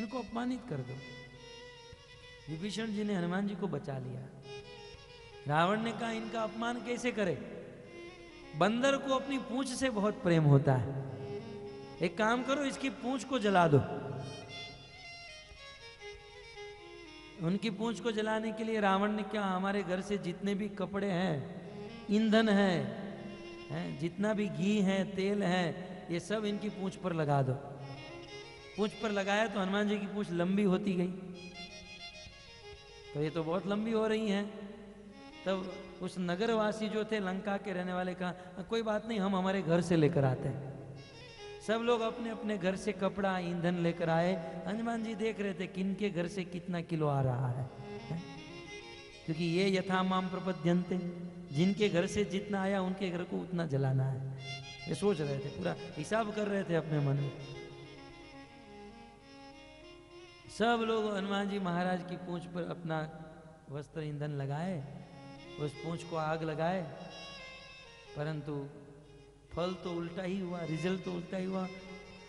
इनको अपमानित कर दो। विभीषण जी ने हनुमान जी को बचा लिया। रावण ने कहा इनका अपमान कैसे करे, बंदर को अपनी पूंछ से बहुत प्रेम होता है, एक काम करो इसकी पूंछ को जला दो। उनकी पूंछ को जलाने के लिए रावण ने क्या, हमारे घर से जितने भी कपड़े हैं, ईंधन है, जितना भी घी है, तेल है, ये सब इनकी पूंछ पर लगा दो। पूंछ पर लगाया तो हनुमान जी की पूंछ लंबी होती गई, तो ये तो बहुत लंबी हो रही हैं। तब उस नगरवासी जो थे, लंका के रहने वाले, कहा कोई बात नहीं, हम हमारे घर से लेकर आते हैं। सब लोग अपने अपने घर से कपड़ा, ईंधन लेकर आए। हनुमान जी देख रहे थे किनके घर से कितना किलो आ रहा है, क्योंकि ये यथा माम प्रपद्यन्ते, जिनके घर से जितना आया उनके घर को उतना जलाना है। ये सोच रहे थे, पूरा हिसाब कर रहे थे अपने मन में। सब लोग हनुमान जी महाराज की पूंछ पर अपना वस्त्र ईंधन लगाए, उस पूंछ को आग लगाए, परंतु फल तो उल्टा ही हुआ, रिजल्ट तो उल्टा ही हुआ।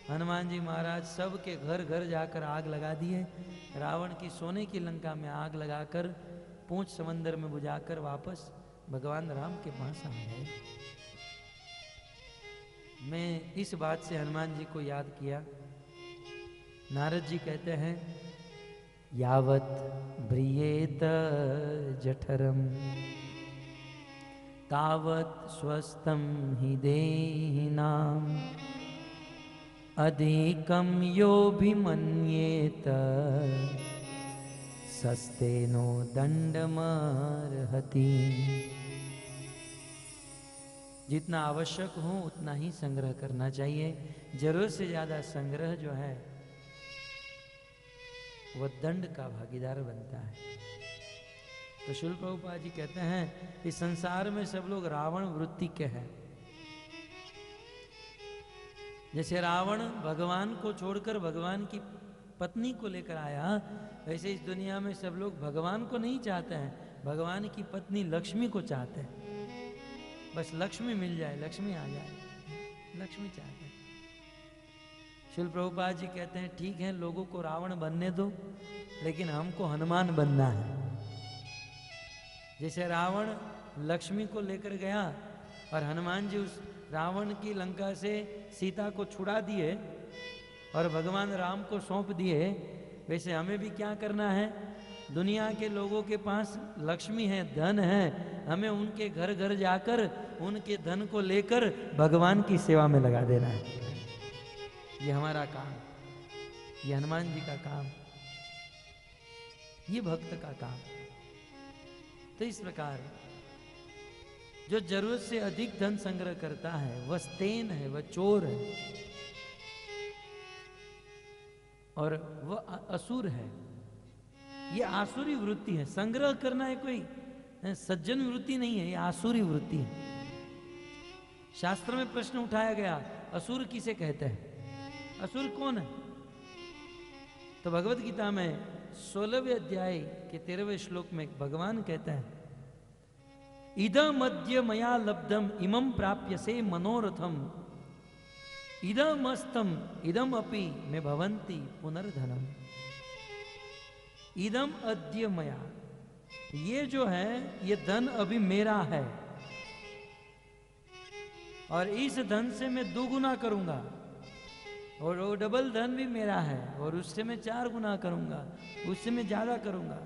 हनुमान जी महाराज सबके घर घर जाकर आग लगा दिए। रावण की सोने की लंका में आग लगाकर पूंछ समंदर में बुझाकर वापस भगवान राम के पास आ गए। मैं इस बात से हनुमान जी को याद किया। नारद जी कहते हैं, यावत ब्रियेत जठरम तावत स्वस्थम ही देहिनाम अधिकम योभिमन्येत सस्तेनो दंडमर्हति। जितना आवश्यक हो उतना ही संग्रह करना चाहिए। जरूरत से ज्यादा संग्रह जो है वह दंड का भागीदार बनता है। तो शुल प्रभुपाद जी कहते हैं, इस संसार में सब लोग रावण वृत्ति के हैं। जैसे रावण भगवान को छोड़कर भगवान की पत्नी को लेकर आया, वैसे इस दुनिया में सब लोग भगवान को नहीं चाहते हैं, भगवान की पत्नी लक्ष्मी को चाहते हैं। बस लक्ष्मी मिल जाए, लक्ष्मी आ जाए, लक्ष्मी चाहते हैं। शुल प्रभुपाद जी कहते हैं, ठीक है लोगों को रावण बनने दो, लेकिन हमको हनुमान बनना है। जैसे रावण लक्ष्मी को लेकर गया और हनुमान जी उस रावण की लंका से सीता को छुड़ा दिए और भगवान राम को सौंप दिए, वैसे हमें भी क्या करना है, दुनिया के लोगों के पास लक्ष्मी है, धन है, हमें उनके घर घर जाकर उनके धन को लेकर भगवान की सेवा में लगा देना है। ये हमारा काम, ये हनुमान जी का काम, ये भक्त का काम। तो इस प्रकार जो जरूरत से अधिक धन संग्रह करता है वह स्तेन है, वह चोर है और वह असुर है। ये आसुरी वृत्ति है। संग्रह करना है कोई सज्जन वृत्ति नहीं है, ये आसुरी वृत्ति है। शास्त्र में प्रश्न उठाया गया, असुर किसे कहते हैं, असुर कौन है? तो भगवत गीता में 16वें अध्याय के 13वें श्लोक में भगवान कहता है, इदम अद्य मया लब्धम इमं प्राप्यसे मनोरथम इदमस्तम इदम अपि में भवंती पुनर्धनम। इदम अद्य मया, ये जो है ये धन अभी मेरा है और इस धन से मैं 2 गुना करूंगा और वो डबल धन भी मेरा है और उससे मैं 4 गुना करूंगा, उससे मैं ज्यादा करूंगा।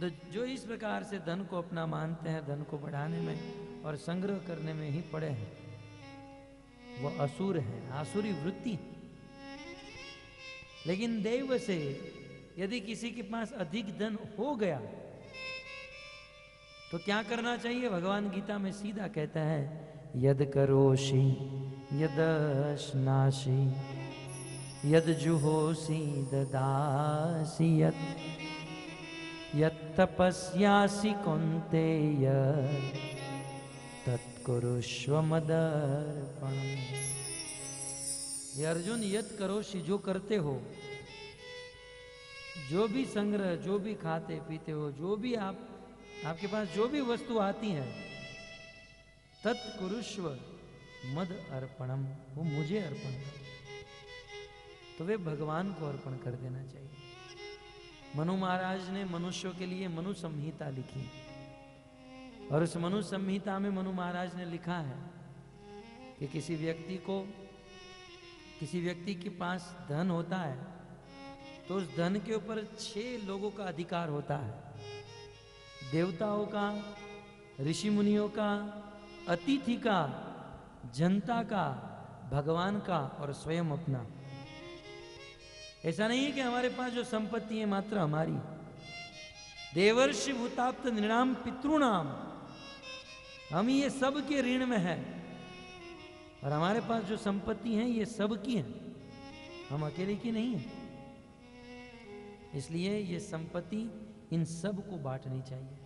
तो जो इस प्रकार से धन को अपना मानते हैं, धन को बढ़ाने में और संग्रह करने में ही पड़े हैं, वो असुर है, आसुरी वृत्ति है। लेकिन देव से यदि किसी के पास अधिक धन हो गया तो क्या करना चाहिए? भगवान गीता में सीधा कहता है, यद करोषि यदश्नासि यद जुहोसि ददासि यत् तपस्यासि कौन्तेय तत्कुरुष्व मदर्पणम्। ये अर्जुन, यद करोषि, जो करते हो, जो भी संग्रह, जो भी खाते पीते हो, जो भी आपके पास जो भी वस्तु आती है, तत्कुरुष्व मद अर्पणम, वो मुझे अर्पण करो। तो वे भगवान को अर्पण कर देना चाहिए। मनु महाराज ने मनुष्यों के लिए मनु संहिता लिखी, और उस मनु संहिता में मनु महाराज ने लिखा है कि किसी व्यक्ति के पास धन होता है तो उस धन के ऊपर 6 लोगों का अधिकार होता है, देवताओं का, ऋषि मुनियों का, अतिथि का, जनता का, भगवान का और स्वयं अपना। ऐसा नहीं है कि हमारे पास जो संपत्ति है मात्र हमारी। देवर्षि भूताप्त नृणाम पितृणाम, हम ये सब के ऋण में है, और हमारे पास जो संपत्ति है ये सब की है, हम अकेले की नहीं है। इसलिए ये संपत्ति इन सब को बांटनी चाहिए।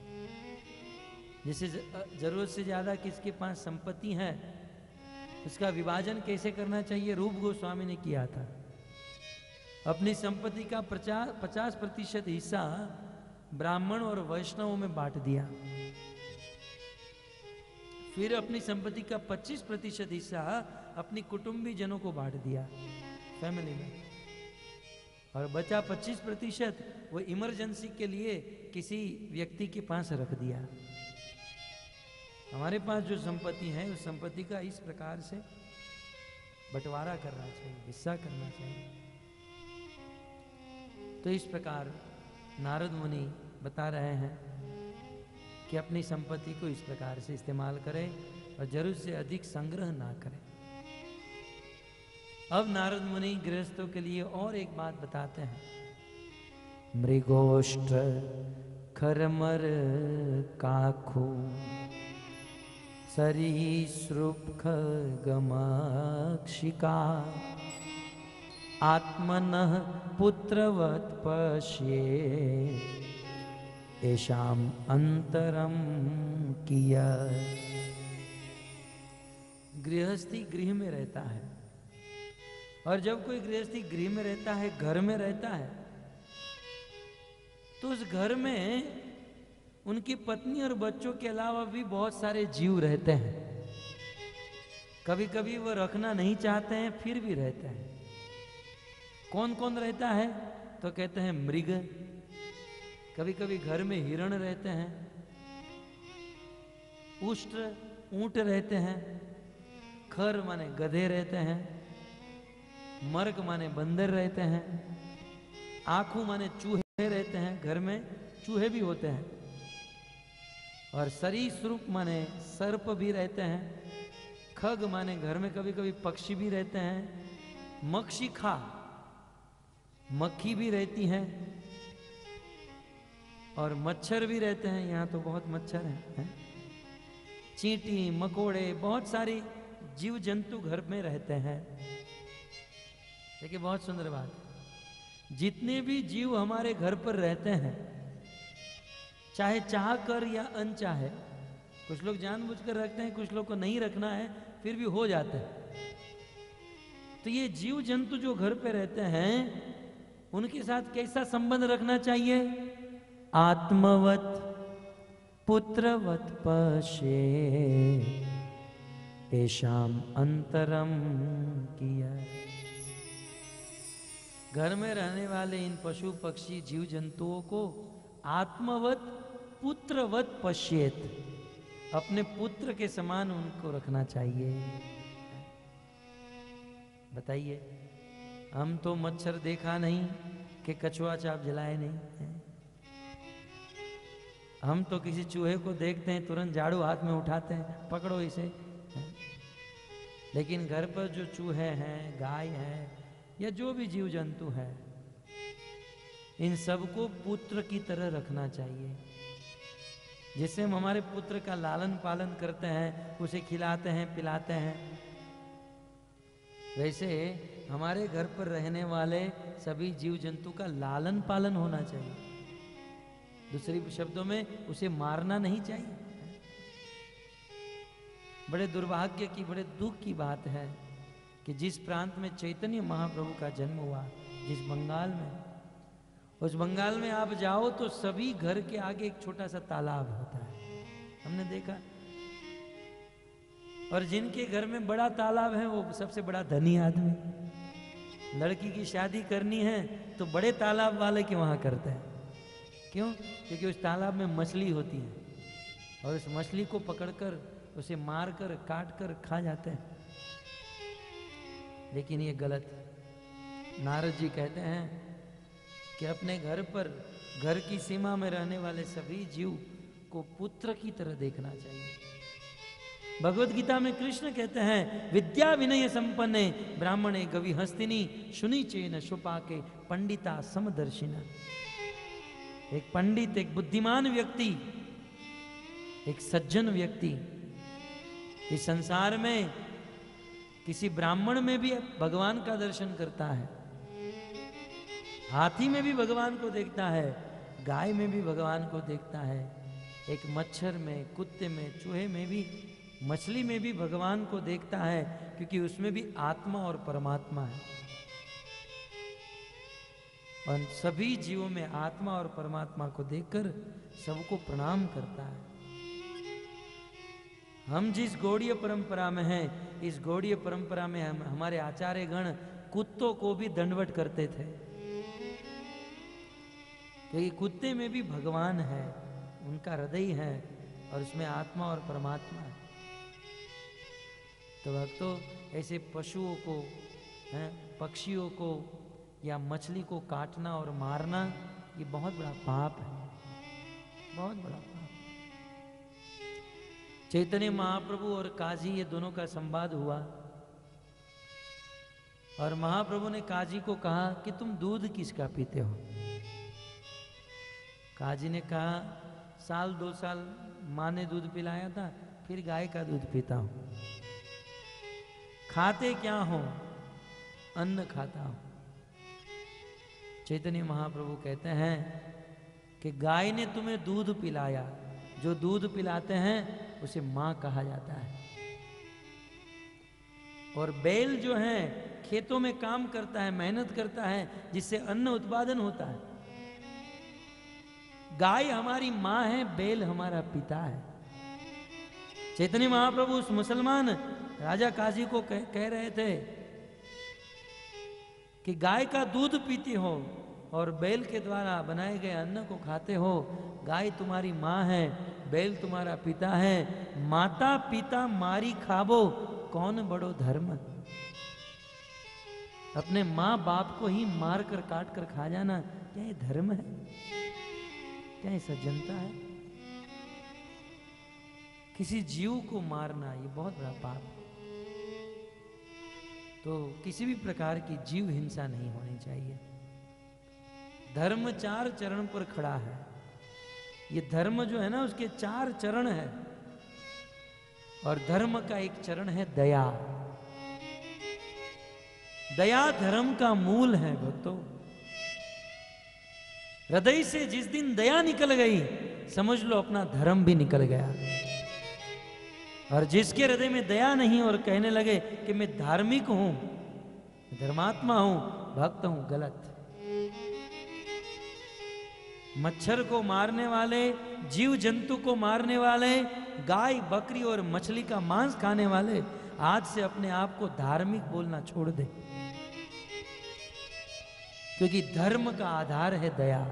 जैसे जरूरत से ज्यादा किसके पास संपत्ति है उसका विभाजन कैसे करना चाहिए, रूप गोस्वामी ने किया था। अपनी संपत्ति का 50% हिस्सा ब्राह्मण और वैष्णवों में बांट दिया, फिर अपनी संपत्ति का 25% हिस्सा अपनी कुटुंबी जनों को बांट दिया, फैमिली में, और बचा 25% वो इमरजेंसी के लिए किसी व्यक्ति के पास रख दिया। हमारे पास जो संपत्ति है उस संपत्ति का इस प्रकार से बंटवारा करना चाहिए, हिस्सा करना चाहिए। तो इस प्रकार नारद मुनि बता रहे हैं कि अपनी संपत्ति को इस प्रकार से इस्तेमाल करें और जरूरत से अधिक संग्रह ना करें। अब नारद मुनि गृहस्थों के लिए और एक बात बताते हैं। मृगोष्ठ खरमर काखू सरीसृप खगमक्षिका आत्मनः पुत्रवत् पश्ये एषाम अंतरम किया। गृहस्थी गृह में रहता है, और जब कोई गृहस्थी गृह में रहता है, घर में रहता है, तो उस घर में उनकी पत्नी और बच्चों के अलावा भी बहुत सारे जीव रहते हैं। कभी कभी वो रखना नहीं चाहते हैं, फिर भी रहते हैं। कौन कौन रहता है तो कहते हैं मृग, कभी कभी घर में हिरण रहते हैं, उष्ट ऊंट रहते हैं, खर माने गधे रहते हैं, मर्ग माने बंदर रहते हैं, आंखू माने चूहे रहते हैं, घर में चूहे भी होते हैं, और सरीसृप माने सर्प भी रहते हैं, खग माने घर में कभी कभी पक्षी भी रहते हैं, मक्षिका मक्खी भी रहती हैं, और मच्छर भी रहते हैं। यहाँ तो बहुत मच्छर हैं। चींटी, मकोड़े, बहुत सारी जीव जंतु घर में रहते हैं। देखिए बहुत सुंदर बात, जितने भी जीव हमारे घर पर रहते हैं, चाहे चाह कर या अनचाहे, कुछ लोग जानबूझकर रखते हैं, कुछ लोग को नहीं रखना है फिर भी हो जाता है। तो ये जीव जंतु जो घर पे रहते हैं उनके साथ कैसा संबंध रखना चाहिए? आत्मवत पुत्रवत पश्ये एषाम अंतरम किया। घर में रहने वाले इन पशु पक्षी जीव जंतुओं को आत्मवत पुत्रवत पश्येत, अपने पुत्र के समान उनको रखना चाहिए। बताइए, हम तो मच्छर देखा नहीं कि कछुआ चाप जलाए नहीं, हम तो किसी चूहे को देखते हैं तुरंत झाड़ू हाथ में उठाते हैं, पकड़ो इसे। लेकिन घर पर जो चूहे हैं, गाय है, या जो भी जीव जंतु है, इन सबको पुत्र की तरह रखना चाहिए। जिससे हम हमारे पुत्र का लालन पालन करते हैं, उसे खिलाते हैं, पिलाते हैं, वैसे हमारे घर पर रहने वाले सभी जीव जंतु का लालन पालन होना चाहिए। दूसरी शब्दों में उसे मारना नहीं चाहिए। बड़े दुर्भाग्य की, बड़े दुख की बात है कि जिस प्रांत में चैतन्य महाप्रभु का जन्म हुआ, जिस बंगाल में, उस बंगाल में आप जाओ तो सभी घर के आगे एक छोटा सा तालाब होता है, हमने देखा। और जिनके घर में बड़ा तालाब है वो सबसे बड़ा धनी आदमी। लड़की की शादी करनी है तो बड़े तालाब वाले के वहां करते हैं। क्यों? क्योंकि उस तालाब में मछली होती है और उस मछली को पकड़कर उसे मारकर काटकर खा जाते हैं। लेकिन ये गलत है। नारद जी कहते हैं कि अपने घर पर, घर की सीमा में रहने वाले सभी जीव को पुत्र की तरह देखना चाहिए। भगवत गीता में कृष्ण कहते हैं, विद्या विनय संपन्ने ब्राह्मणे गवि हस्तिनी शुनि चेन शुपाके पंडिता समदर्शिना। एक पंडित, एक बुद्धिमान व्यक्ति, एक सज्जन व्यक्ति इस संसार में किसी ब्राह्मण में भी भगवान का दर्शन करता है, हाथी में भी भगवान को देखता है, गाय में भी भगवान को देखता है, एक मच्छर में, कुत्ते में, चूहे में भी, मछली में भी भगवान को देखता है, क्योंकि उसमें भी आत्मा और परमात्मा है। और सभी जीवों में आत्मा और परमात्मा को देखकर सबको प्रणाम करता है। हम जिस गौड़ीय परंपरा में हैं, इस गौड़ीय परंपरा में हमारे आचार्य गण कुत्तों को भी दंडवत करते थे, क्योंकि कुत्ते में भी भगवान है, उनका हृदय है और उसमें आत्मा और परमात्मा है। तो भक्तों, ऐसे पशुओं को, पक्षियों को या मछली को काटना और मारना ये बहुत बड़ा पाप है, बहुत बड़ा पाप। चैतन्य महाप्रभु और काजी, ये दोनों का संवाद हुआ और महाप्रभु ने काजी को कहा कि तुम दूध किसका पीते हो? काजी ने कहा, साल 2 साल माँ ने दूध पिलाया था, फिर गाय का दूध पीता हूं। खाते क्या हो? अन्न खाता हूं। चैतन्य महाप्रभु कहते हैं कि गाय ने तुम्हें दूध पिलाया, जो दूध पिलाते हैं उसे मां कहा जाता है। और बैल जो है खेतों में काम करता है, मेहनत करता है, जिससे अन्न उत्पादन होता है। गाय हमारी मां है, बैल हमारा पिता है। चैतन्य महाप्रभु उस मुसलमान राजा काजी को कह रहे थे कि गाय का दूध पीती हो और बैल के द्वारा बनाए गए अन्न को खाते हो। गाय तुम्हारी माँ है, बैल तुम्हारा पिता है। माता पिता मारी खाबो, कौन बड़ो धर्म। अपने माँ बाप को ही मार कर काट कर खा जाना, क्या ये धर्म है? क्या ये सज्जनता है? किसी जीव को मारना ये बहुत बड़ा पाप है। तो किसी भी प्रकार की जीव हिंसा नहीं होनी चाहिए। धर्म 4 चरण पर खड़ा है। ये धर्म जो है ना, उसके 4 चरण है और धर्म का एक चरण है दया। दया धर्म का मूल है भक्तों। हृदय से जिस दिन दया निकल गई, समझ लो अपना धर्म भी निकल गया। और जिसके हृदय में दया नहीं और कहने लगे कि मैं धार्मिक हूं, धर्मात्मा हूं, भक्त हूं, गलत। मच्छर को मारने वाले, जीव जंतु को मारने वाले, गाय बकरी और मछली का मांस खाने वाले आज से अपने आप को धार्मिक बोलना छोड़ दे, क्योंकि धर्म का आधार है दया।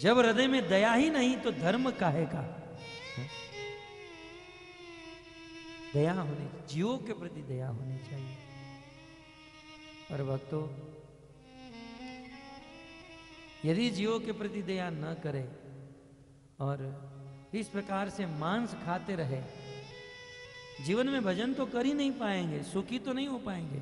जब हृदय में दया ही नहीं तो धर्म काहे का? दया होनी, जीवों के प्रति दया होनी चाहिए। और भक्तों, यदि जीवों के प्रति दया न करे और इस प्रकार से मांस खाते रहे, जीवन में भजन तो कर ही नहीं पाएंगे, सुखी तो नहीं हो पाएंगे।